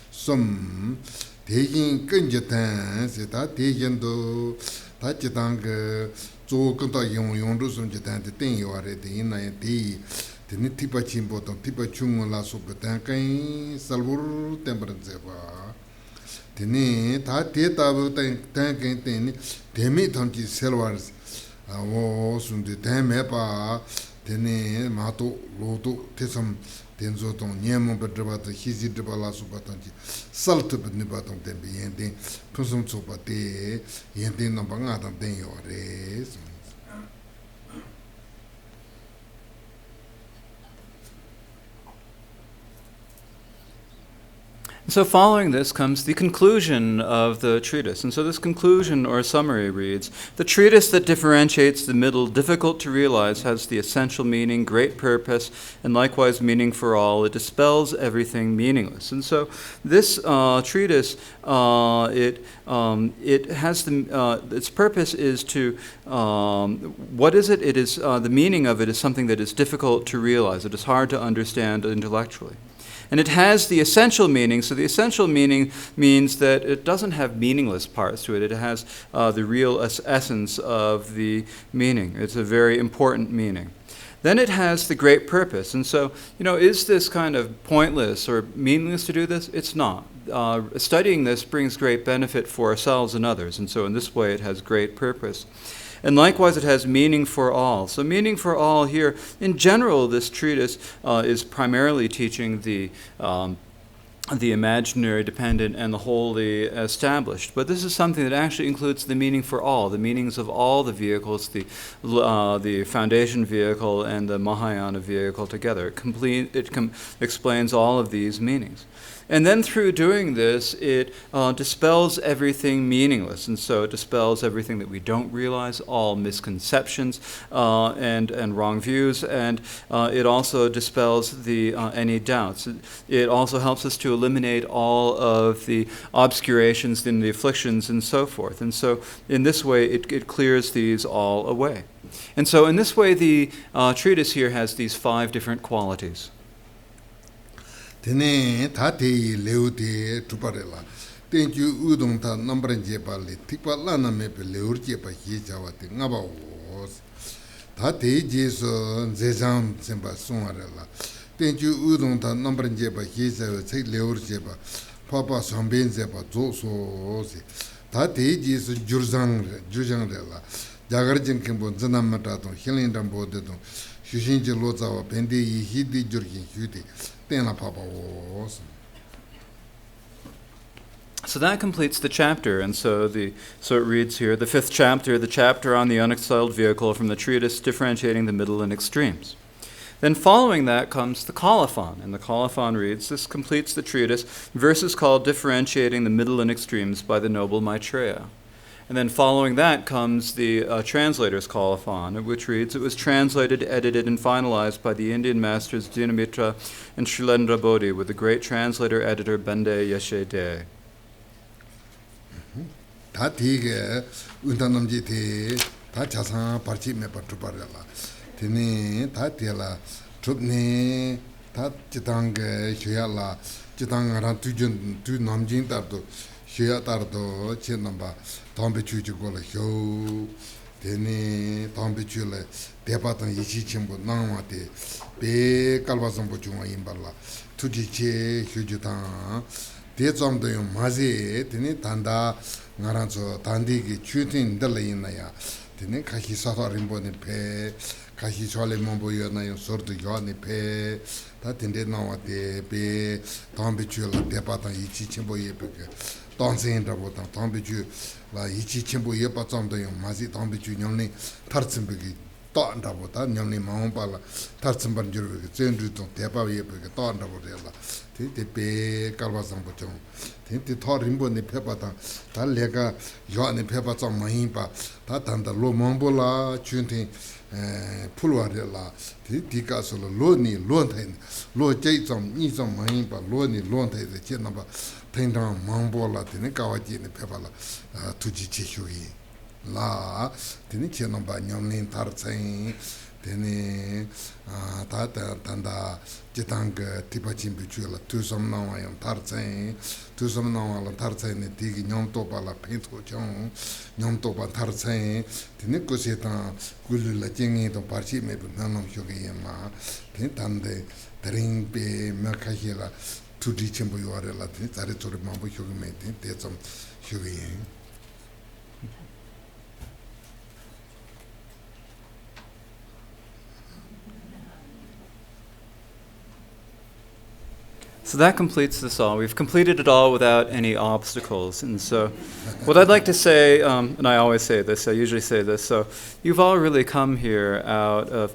Some taking Kunjatan, Seta, taking do Tachitang, Zokanta Yungusum Jatan, the thing you are at the Ina Tea, Tini Tipa Chimbo, Tipa Chung La Supertankai, Salvur Temperanzeva. Tini Tate Tabu Tankin, Demi Tonki Selvars. Sunde teme pa tene mato loto tesam tenzo ton nyemo bedrabata hizi debala subatanji salt bednibatam tembe yende pusum chopate yende nambanga tam den yore. So following this comes the conclusion of the treatise. And so this conclusion or summary reads, "The treatise that differentiates the middle, difficult to realize, has the essential meaning, great purpose, and likewise meaning for all. It dispels everything meaningless." And so this treatise, it has its purpose is to, what is it? It is, the meaning of it is something that is difficult to realize. It is hard to understand intellectually. And it has the essential meaning. So the essential meaning means that it doesn't have meaningless parts to it. It has the real essence of the meaning. It's a very important meaning. Then it has the great purpose. And so, is this kind of pointless or meaningless to do this? It's not. Studying this brings great benefit for ourselves and others. And so in this way, it has great purpose. And likewise, it has meaning for all. So meaning for all here, in general, this treatise is primarily teaching the imaginary dependent and the wholly established. But this is something that actually includes the meaning for all, the meanings of all the vehicles, the foundation vehicle and the Mahayana vehicle together. It explains all of these meanings. And then through doing this, it dispels everything meaningless. And so it dispels everything that we don't realize, all misconceptions and wrong views. And it also dispels any doubts. It also helps us to eliminate all of the obscurations and the afflictions and so forth. And so in this way, it clears these all away. And so in this way, the treatise here has these 5 different qualities. Tene tate leute tuparela. Tenju udong ta nambranje pali tikpa lana mepe leurje pa hi jawate ngaba os. Tate jeso zezam semba sunarela. Tenju udong ta nambranje pa hi jawa tsek leurje pa papa sambenze pa zoso osi. Tate jeso jurjang rela. Jagarjin kimbo zanam mataton hilindam bodedon. Shushinji lozawa pende yi hidi jurgin hyuti. Tena papa os. So that completes the chapter, and so it reads here, the fifth chapter, the chapter on the unexiled vehicle from the treatise differentiating the middle and extremes. Then following that comes the colophon, and the colophon reads, this completes the treatise, verses called differentiating the middle and extremes by the noble Maitreya. And then following that comes the translator's colophon, which reads, it was translated, edited, and finalized by the Indian masters Dinamitra and Srilendra Bodhi with the great translator-editor Bende Yeshe De. 다 되게 운단남지 대 다 자상 발치 몇 번도 발라 되네 다 되라 좁네 다 지당게 쉬야라 지당하라 두 남진 따도 쉬야 따도 지남바 담배 주주고라 효 되네 담배 주래 대바던 이치 친구 나와대 배 깔바선 보중아 임발라 투지체 휴주당 대점도요 마제 되네 단다 나란서 단디기 추tin 달라이나야 되네 가히 사사림보네 페 가히 졸레 몸보여나요 소르도 요네 페다 된데 나와데 베 담비줄라 대바다 이치 첨보예 베게 단생인다보다 담비줄 라 이치 첨보예 빠점도요 마지 담비줄 녀네 타르침베기 또안다보다 녀네 마음발라 타르침반줄 젠주도 대바예 베게 또안다보데라 대대 깔바상 보죠 텐티 토림보네 페바다 달레가 요안네 페바자 마힘바 다단다 로몽볼라 춘티 풀와레라 디디가솔 로니 론타인 로제좀 니좀 마힘바 로니 론타이데 제나바 텐당 망볼라 데네 가와지네 페발라 투지치쇼이 라 데네 제나바 냠닌 타르차인 데네 다다 단다 지당가 티바진 비추라 투섬 나와요 타르차인 투섬 나와라 타르차인네 디기 냠토발라 펜토정 냠토바 타르차인 데네 코세타 굴라 쟁이도 파르치메 나놈 쇼게야마 펜탄데 드링베 마카히라 투디침보 요아레라 데 자레토르 마보 쇼게메 데좀 쇼게 So that completes this all. We've completed it all without any obstacles. And so what I'd like to say, and I always say this, I usually say this, so you've all really come here out of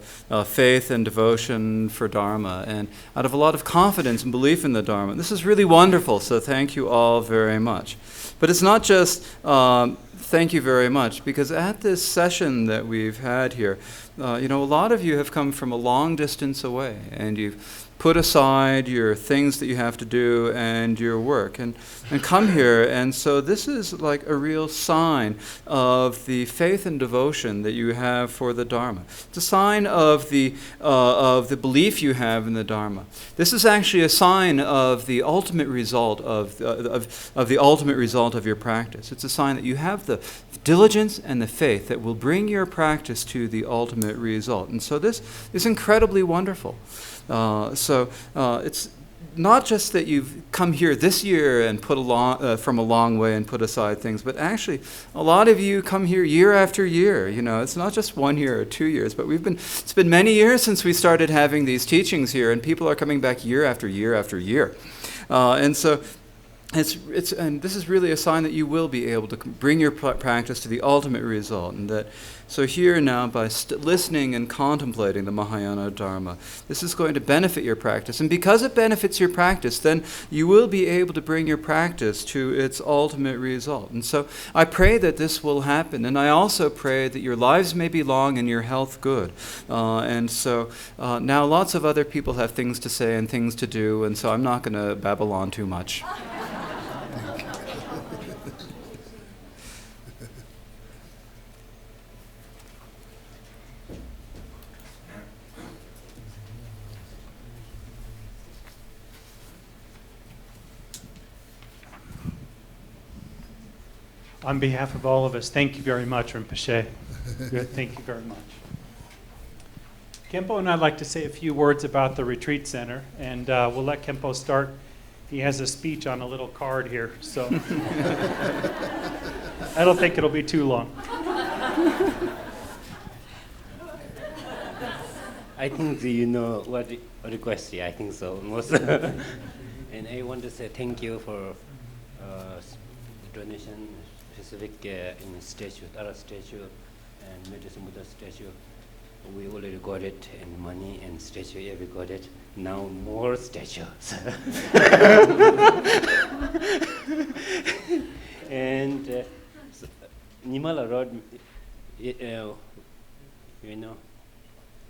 faith and devotion for Dharma and out of a lot of confidence and belief in the Dharma. This is really wonderful, so thank you all very much. But it's not just thank you very much, because at this session that we've had here, a lot of you have come from a long distance away, and you've put aside your things that you have to do and your work and come here. And so this is like a real sign of the faith and devotion that you have for the Dharma. It's a sign of the belief you have in the Dharma. This is actually a sign of the ultimate result of the ultimate result of your practice. It's a sign that you have the diligence and the faith that will bring your practice to the ultimate result. And so this is incredibly wonderful. So it's not just that you've come here this year and put from a long way and put aside things, but actually a lot of you come here year after year. It's not just 1 year or 2 years, but it's been many years since we started having these teachings here, and people are coming back year after year after year. And so and this is really a sign that you will be able to bring your practice to the ultimate result, and that so here now by listening and contemplating the Mahayana Dharma, this is going to benefit your practice, and because it benefits your practice, then you will be able to bring your practice to its ultimate result. And so I pray that this will happen, and I also pray that your lives may be long and your health good. And so now lots of other people have things to say and things to do, and so I'm not going to babble on too much. On behalf of all of us, thank you very much, Rinpoche. Good, thank you very much. Khenpo and I'd like to say a few words about the retreat center, and we'll let Khenpo start. He has a speech on a little card here, so I don't think it'll be too long. I think you know what request. I think so almost. And I want to say thank you for donation, specific in statue, Tara statue, and Maitreya Buddha statue. We already got it, and money and statue, yeah, we got it. Now more statues. And Nimala Road, you know,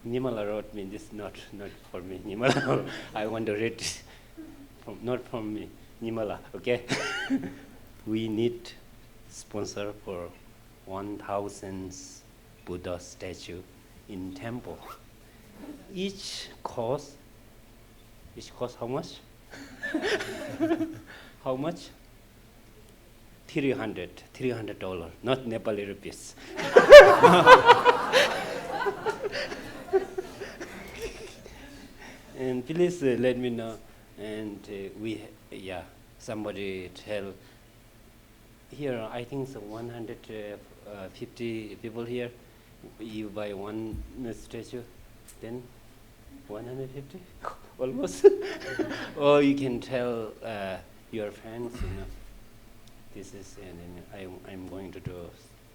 Nimala Road means this not for me. Nimala, I want to read not from me. Nimala, okay? We need sponsor for 1,000 Buddha statue in temple. Each cost how much? How much? $300, not Nepali rupees. And please let me know. And somebody tell. Here, I think so 150 people here. You buy one statue, then 150, almost. Or you can tell your friends, you know, this is, and then I'm going to do,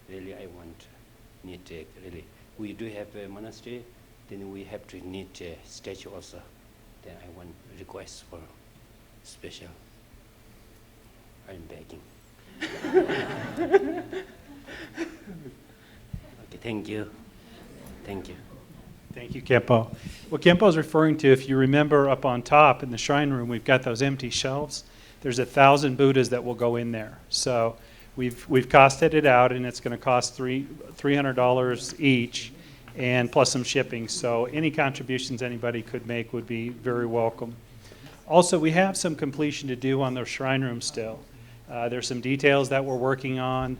really I need really. We do have a monastery, then we have to need a statue also. Then I want request for special. I'm begging. Okay, thank you. Thank you. Thank you, Khenpo. What Khenpo is referring to, if you remember up on top in the shrine room, we've got those empty shelves. There's 1,000 Buddhas that will go in there. So we've costed it out, and it's going to cost $300 each, and plus some shipping. So any contributions anybody could make would be very welcome. Also, we have some completion to do on the shrine room still. There's some details that we're working on.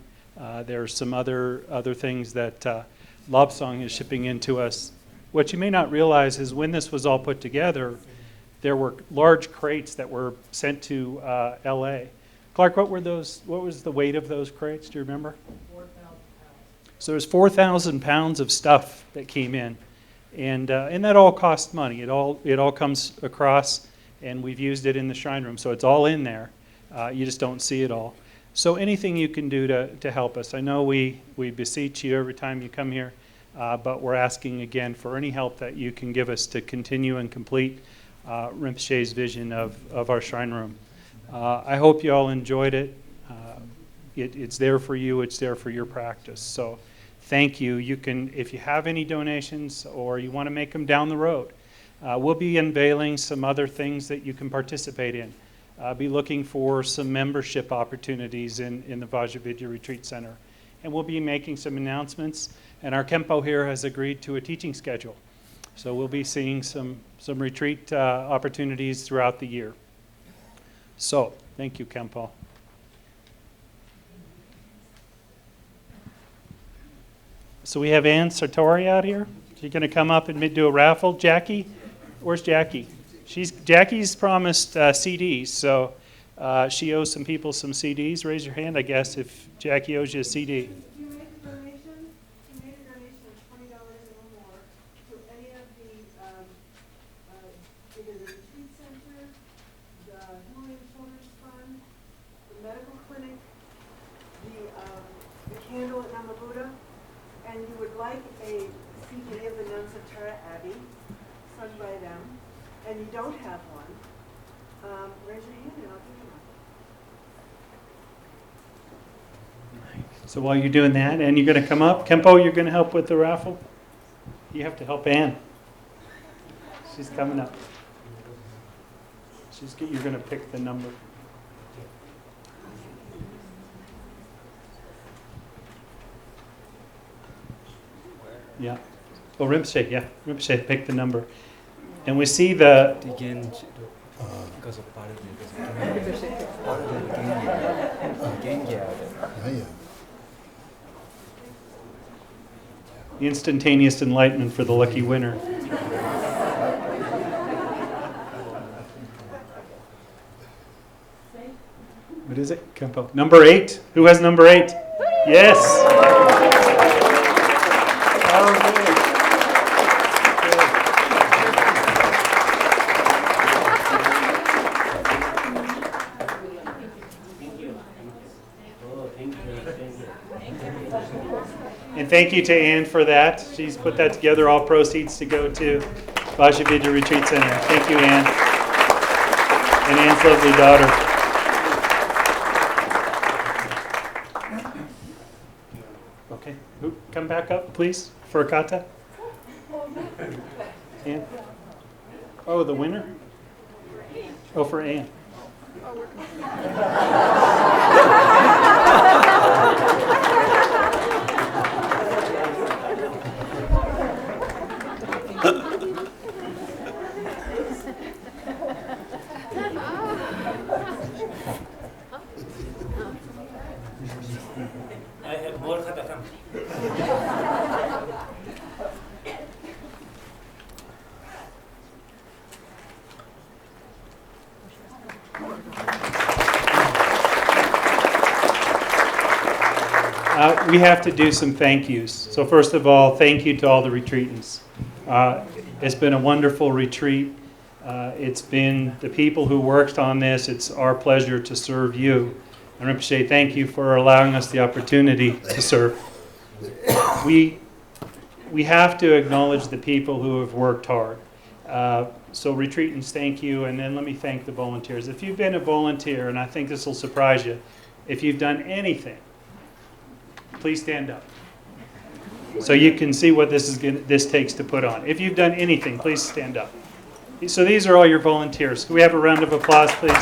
There's some other things that Lobsang is shipping into us. What you may not realize is when this was all put together, there were large crates that were sent to L.A. Clark, what was the weight of those crates? Do you remember? 4,000 pounds. So there's 4,000 pounds of stuff that came in, and that all costs money. It all comes across, and we've used it in the shrine room, so it's all in there. You just don't see it all. So anything you can do to help us. I know we beseech you every time you come here, but we're asking again for any help that you can give us to continue and complete Rinpoche's vision of our shrine room. I hope you all enjoyed it. It's there for you. It's there for your practice. So thank you. You can, if you have any donations or you want to make them down the road, we'll be unveiling some other things that you can participate in. Be looking for some membership opportunities in the Vajra Vidya Retreat Center. And we'll be making some announcements. And our Khenpo here has agreed to a teaching schedule. So we'll be seeing some retreat opportunities throughout the year. So, thank you, Khenpo. So we have Ann Sartori out here. She's going to come up and do a raffle. Jackie? Where's Jackie? Jackie's promised CDs, so she owes some people some CDs. Raise your hand, I guess, if Jackie owes you a CD. If you make a donation, of $20 or more to any of either the retreat center, the Himalayan Children's Fund, the medical clinic, the candle at Nama Buddha, and you would like a CD of the nuns of Tara Abbey, sung by them, and you don't have one, raise your hand and I'll give you one. So while you're doing that, and you're going to come up, Khenpo, you're going to help with the raffle? You have to help Ann. She's coming up. You're going to pick the number. Yeah. Oh, Rinpoche, yeah. Rinpoche, pick the number. And we see the... Instantaneous enlightenment for the lucky winner. What is it? Kempo. Number 8. Who has number 8? Yes. And thank you to Anne for that. She's put that together. All proceeds to go to Vajra Vidya Retreat Center. Thank you, Anne. And Anne's lovely daughter. Okay, come back up, please, for a kata. Anne? Oh, the winner? Oh, for Anne. I have more kata come. We have to do some thank yous. So first of all, thank you to all the retreatants. It's been a wonderful retreat. It's been the people who worked on this. It's our pleasure to serve you. And Rinpoche, thank you for allowing us the opportunity to serve. We have to acknowledge the people who have worked hard. So retreatants, thank you. And then let me thank the volunteers. If you've been a volunteer, and I think this will surprise you, if you've done anything, please stand up so you can see what this takes to put on. If you've done anything, please stand up. So these are all your volunteers. Can we have a round of applause, please?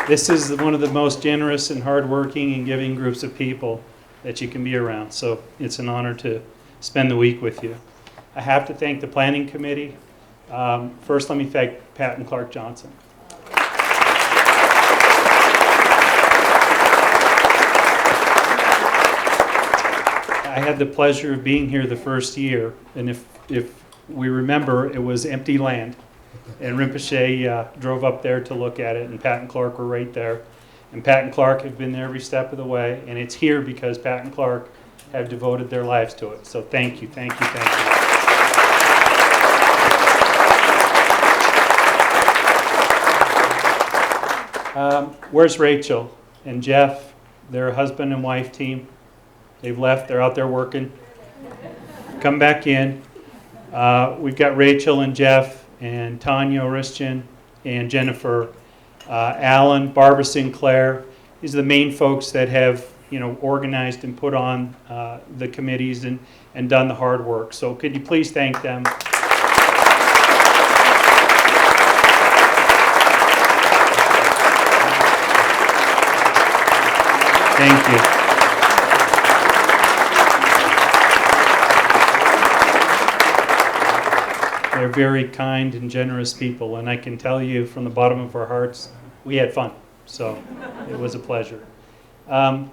This is one of the most generous and hardworking and giving groups of people that you can be around. So it's an honor to spend the week with you. I have to thank the planning committee. First, let me thank Pat and Clark Johnson. I had the pleasure of being here the first year, and if we remember, it was empty land. And Rinpoche drove up there to look at it, and Pat and Clark were right there. And Pat and Clark have been there every step of the way, and it's here because Pat and Clark have devoted their lives to it. So thank you, thank you, thank you. Where's Rachel and Jeff? They're a husband and wife team. They've left. They're out there working. Come back in. We've got Rachel and Jeff and Tanya Oristian and Jennifer, Alan, Barbara Sinclair. These are the main folks that have, organized and put on the committees and done the hard work. So could you please thank them? Thank you. They're very kind and generous people, and I can tell you from the bottom of our hearts, we had fun. So it was a pleasure.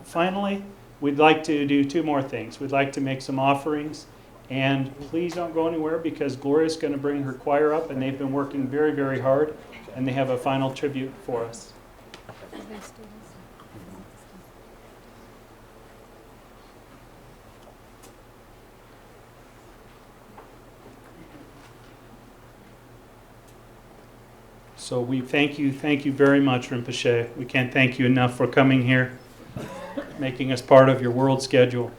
Finally, we'd like to do 2 more things. We'd like to make some offerings, and please don't go anywhere because Gloria's going to bring her choir up, and they've been working very, very hard, and they have a final tribute for us. So we thank you very much, Rinpoche. We can't thank you enough for coming here, making us part of your world schedule.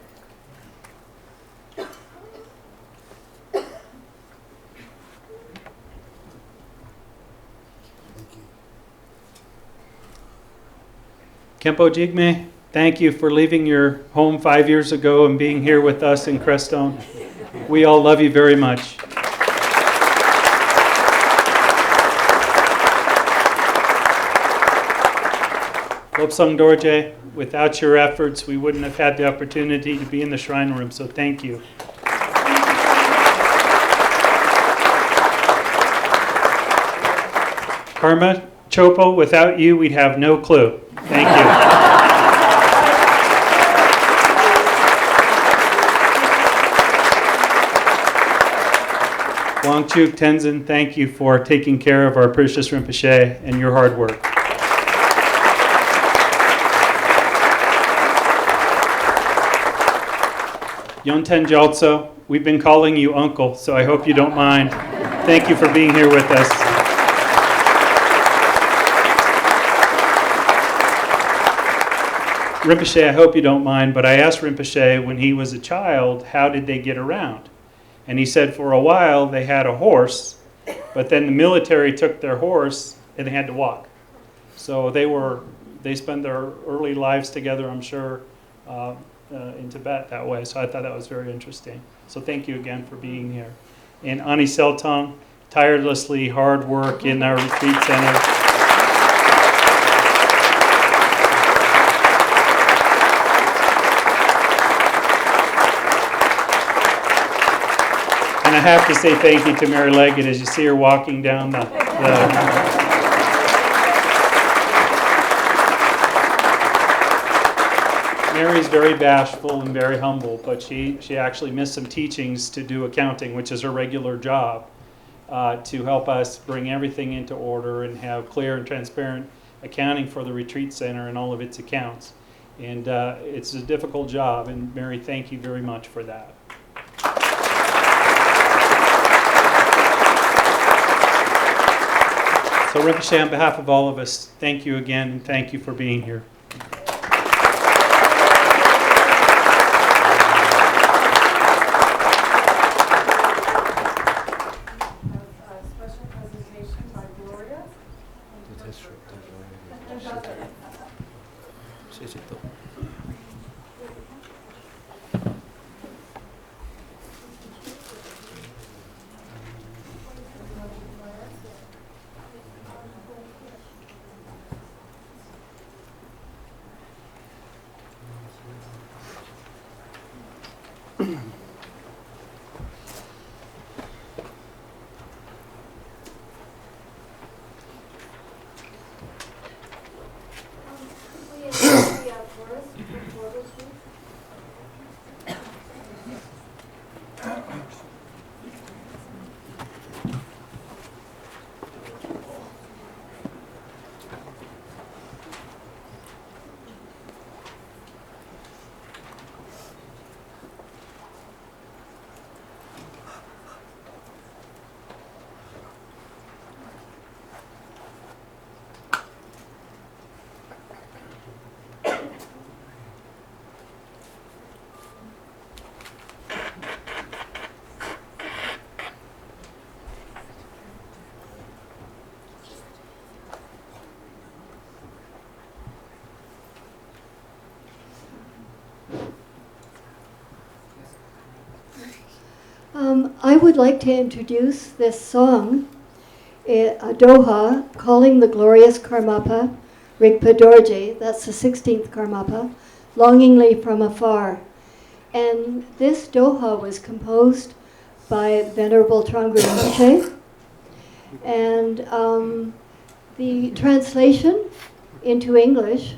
Khenpo Jigme, thank you for leaving your home 5 years ago and being here with us in Crestone. We all love you very much. Lobsang Dorje, without your efforts, we wouldn't have had the opportunity to be in the shrine room, so thank you. Karma Chopo, without you, we'd have no clue. Thank you. Wangchuk Tenzin, thank you for taking care of our precious Rinpoche and your hard work. Yonten Gyaltso, we've been calling you uncle, so I hope you don't mind. Thank you for being here with us. Rinpoche, I hope you don't mind, but I asked Rinpoche when he was a child, how did they get around? And he said for a while they had a horse, but then the military took their horse and they had to walk. So they spent their early lives together, I'm sure, in Tibet that way. So I thought that was very interesting. So thank you again for being here. And Ani Seltong, tirelessly hard work in our retreat center. And I have to say thank you to Mary Leggett as you see her walking down the Mary's very bashful and very humble, but she actually missed some teachings to do accounting, which is her regular job, to help us bring everything into order and have clear and transparent accounting for the retreat center and all of its accounts. And it's a difficult job, and Mary, thank you very much for that. So Rinpoche, on behalf of all of us, thank you again, and thank you for being here. I would like to introduce this song, a doha, calling the glorious Karmapa, Rigpa Dorje, that's the 16th Karmapa, longingly from afar. And this doha was composed by Venerable Thrangu Rinpoche. And the translation into English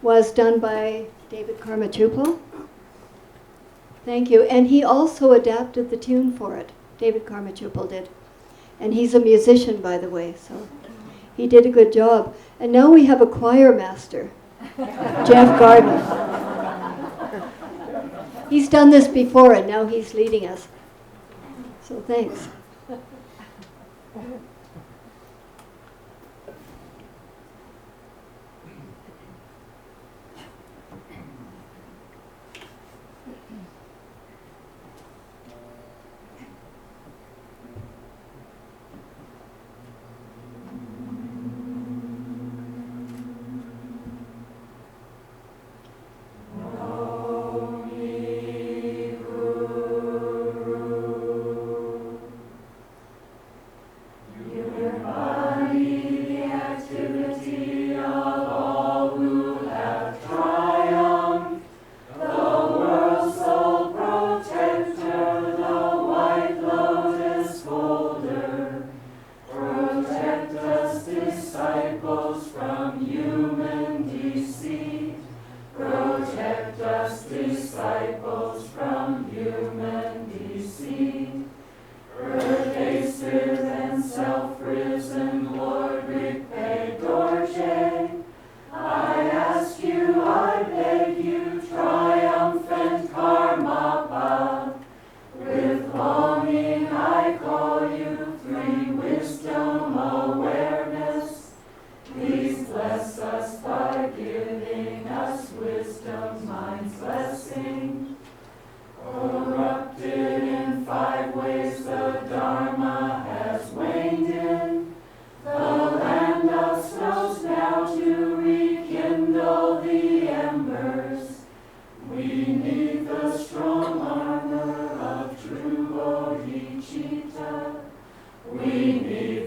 was done by David Karmachupo. Thank you. And he also adapted the tune for it. David Karmachupo did. And he's a musician, by the way, so he did a good job. And now we have a choir master, Jeff Gardner. He's done this before, and now he's leading us. So thanks.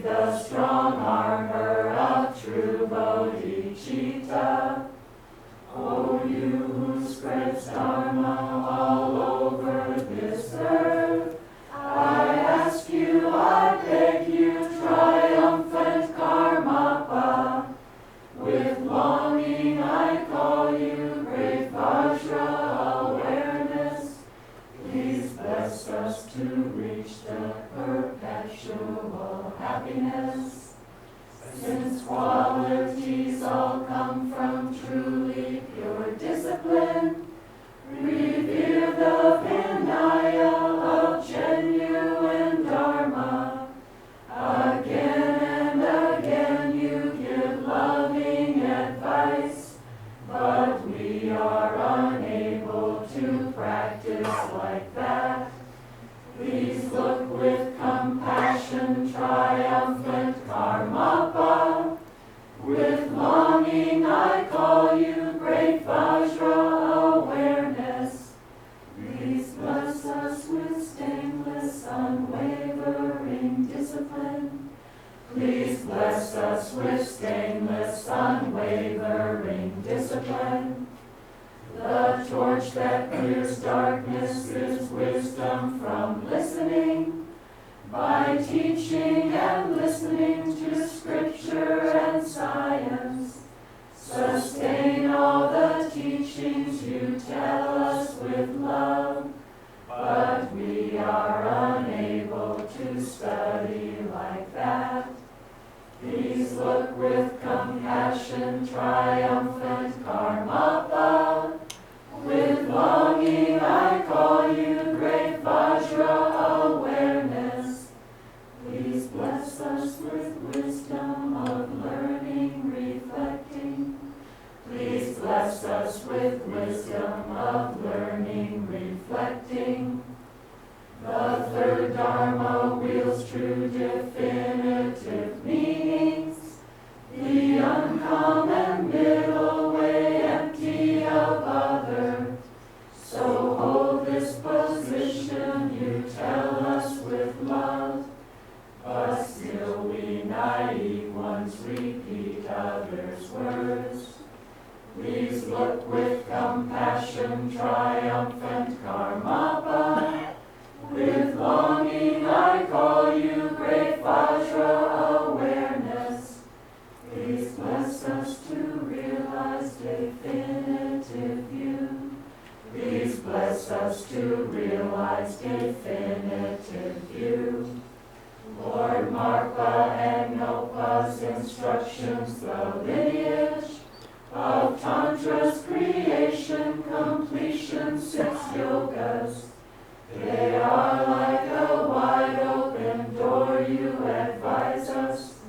the strong armor of true bodhicitta. O you who spreads Dharma all over this earth, I ask you, I beg you, triumphant Karmapa. With longing I call you, great Vajra awareness. Please bless us to reach the perpetual happiness. Since qualities all come from truly pure discipline, revere the Vinaya of genuine Dharma. Again and again you give loving advice, but we are unable to practice like that. Please look with compassion, triumphant Karmapa. With longing I call you, great Vajra awareness. Please bless us with stainless, unwavering discipline. Please bless us with stainless, unwavering discipline. The torch that clears darkness is wisdom from listening. By teaching and listening to scripture and science, sustain all the teachings you tell us with love. But we are unable to study like that. Please look with compassion, triumphant Karmapa. With longing I call you, great Vajra awareness. Please bless us with wisdom of learning, reflecting. Please bless us with wisdom of learning, reflecting. The third Dharma wields true definitive meanings. The uncommon middle way, empty of other. So hold this position, you tell us with love. But still we naive ones repeat others' words. Please look with compassion, triumphant Karmapa. With longing I call you, great Vajra awareness. Please bless us to realize definitive view. Please bless us to realize definitive view. Lord Marpa and Nopa's instructions, the lineage of Tantra's creation, completion, 6 yogas. They are like a wide open door, you advise us.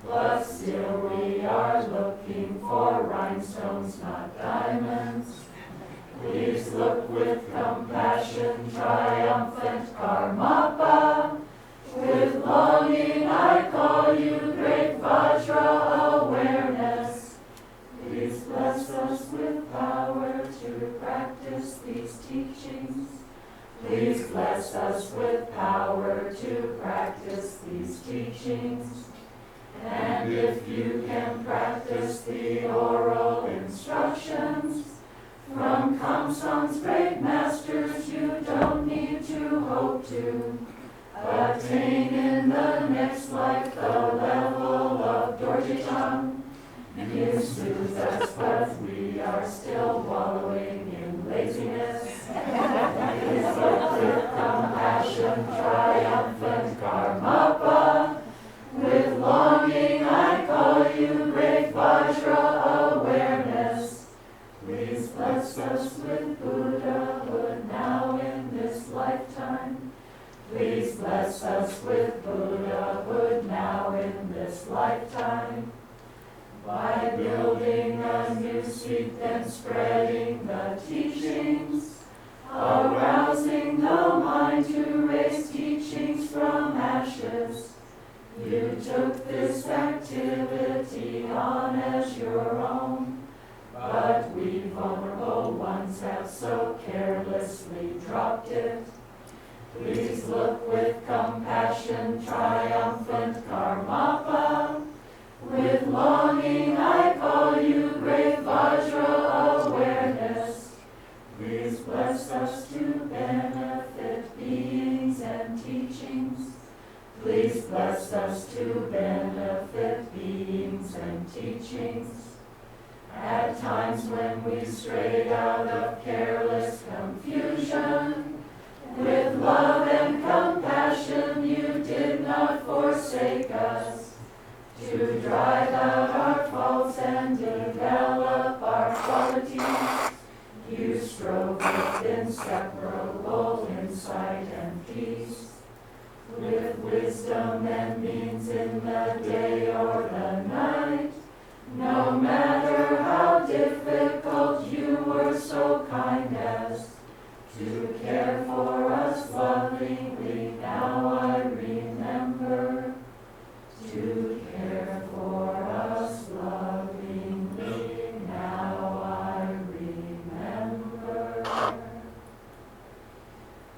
But still we are looking for rhinestones, not diamonds. Please look with compassion, triumphant Karmapa. With longing I call you, great Vajra awareness. Please bless us with power to practice these teachings. Please bless us with power to practice these teachings. And if you can practice the oral instructions from Kamsang's great masters, you don't need to hope to attain in the next life the level of Dorjichang. You soothe us, but we are still wallowing in laziness. Please look with compassion, triumphant Karmapa. With longing I call you, great Vajra awareness. Please bless us with Buddhahood now in this lifetime. Please bless us with Buddhahood now in this lifetime. By building a new seat and spreading the teachings, arousing the mind to raise teachings from ashes. You took this activity on as your own, but we vulnerable ones have so carelessly dropped it. Please look with compassion, triumphant Karma. Please bless us to benefit beings and teachings. At times when we strayed out of careless confusion, with love and compassion you did not forsake us. To drive out our faults and develop our qualities, you strove with inseparable insight and peace. With wisdom and means in the day or the night, no matter how difficult, you were so kind as to care for us lovingly. Now I remember to care for us lovingly. Now I remember.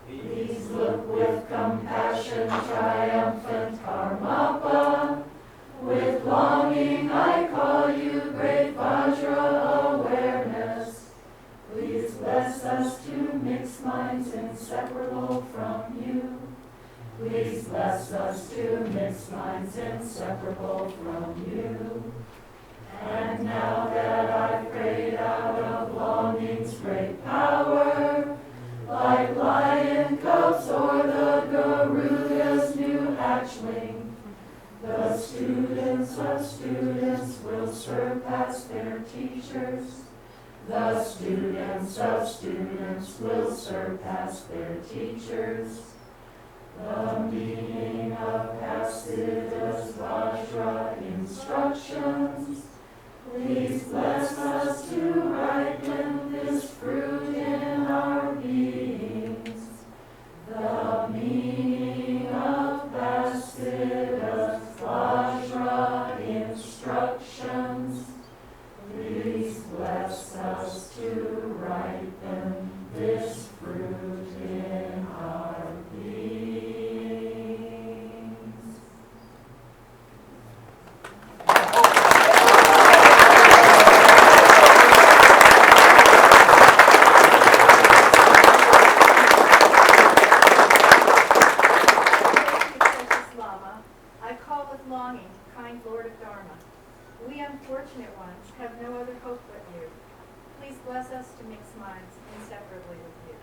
Please look with compassion, triumphant Karmapa. With longing I call you, great Vajra awareness. Please bless us to mix minds inseparable from you. Please bless us to mix minds inseparable from you. And now that I've prayed out of longing's great power, like lion cubs or the Garuda's new hatchling, the students of students will surpass their teachers. The students of students will surpass their teachers. The meaning of Hasida's Vajra instructions. Please bless us to ripen this fruit in our beings. The meaning of Hasida's Vajra instructions. Please bless us to ripen this fruit in our beings. I call with longing, kind Lord of Dharma. We unfortunate ones have no other hope but you. Please bless us to mix minds inseparably with you.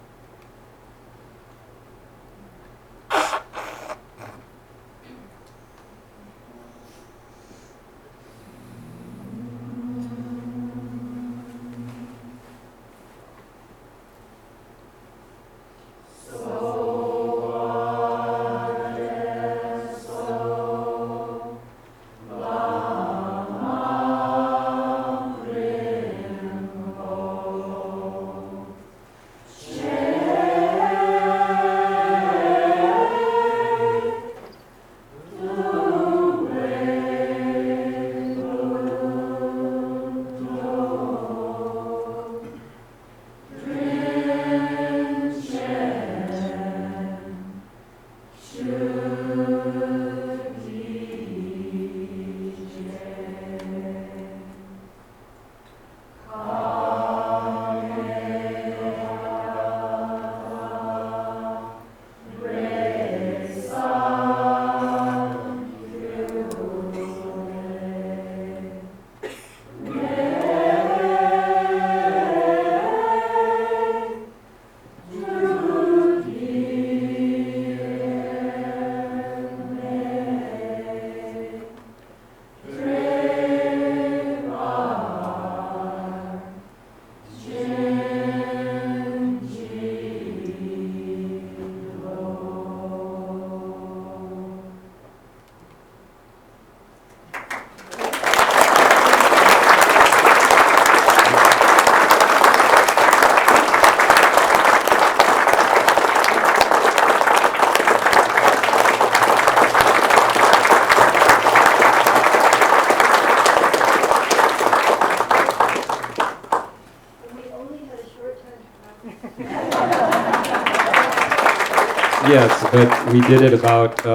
Yes, but we did it about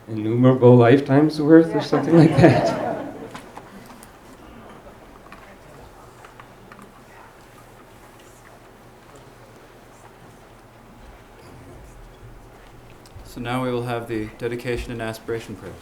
innumerable lifetimes worth or something like that. So So now we will have the dedication and aspiration prayers.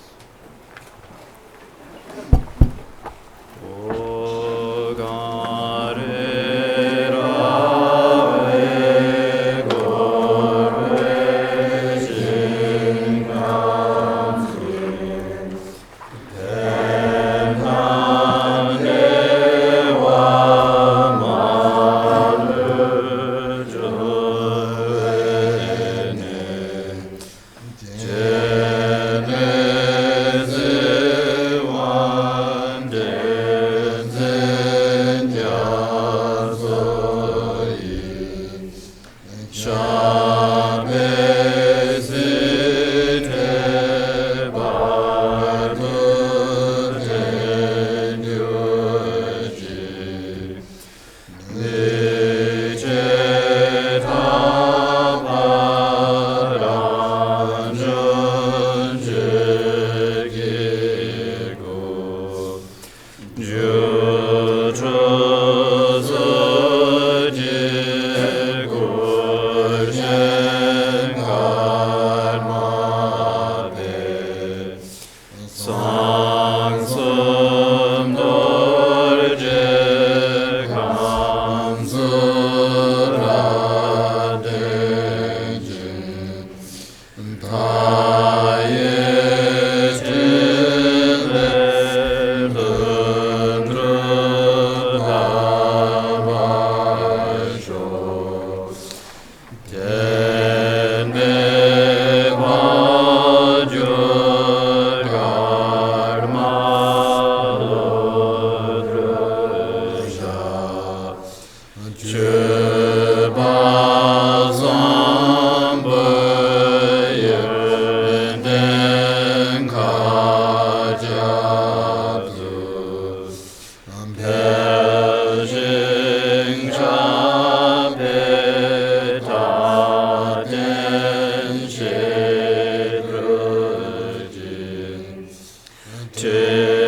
Te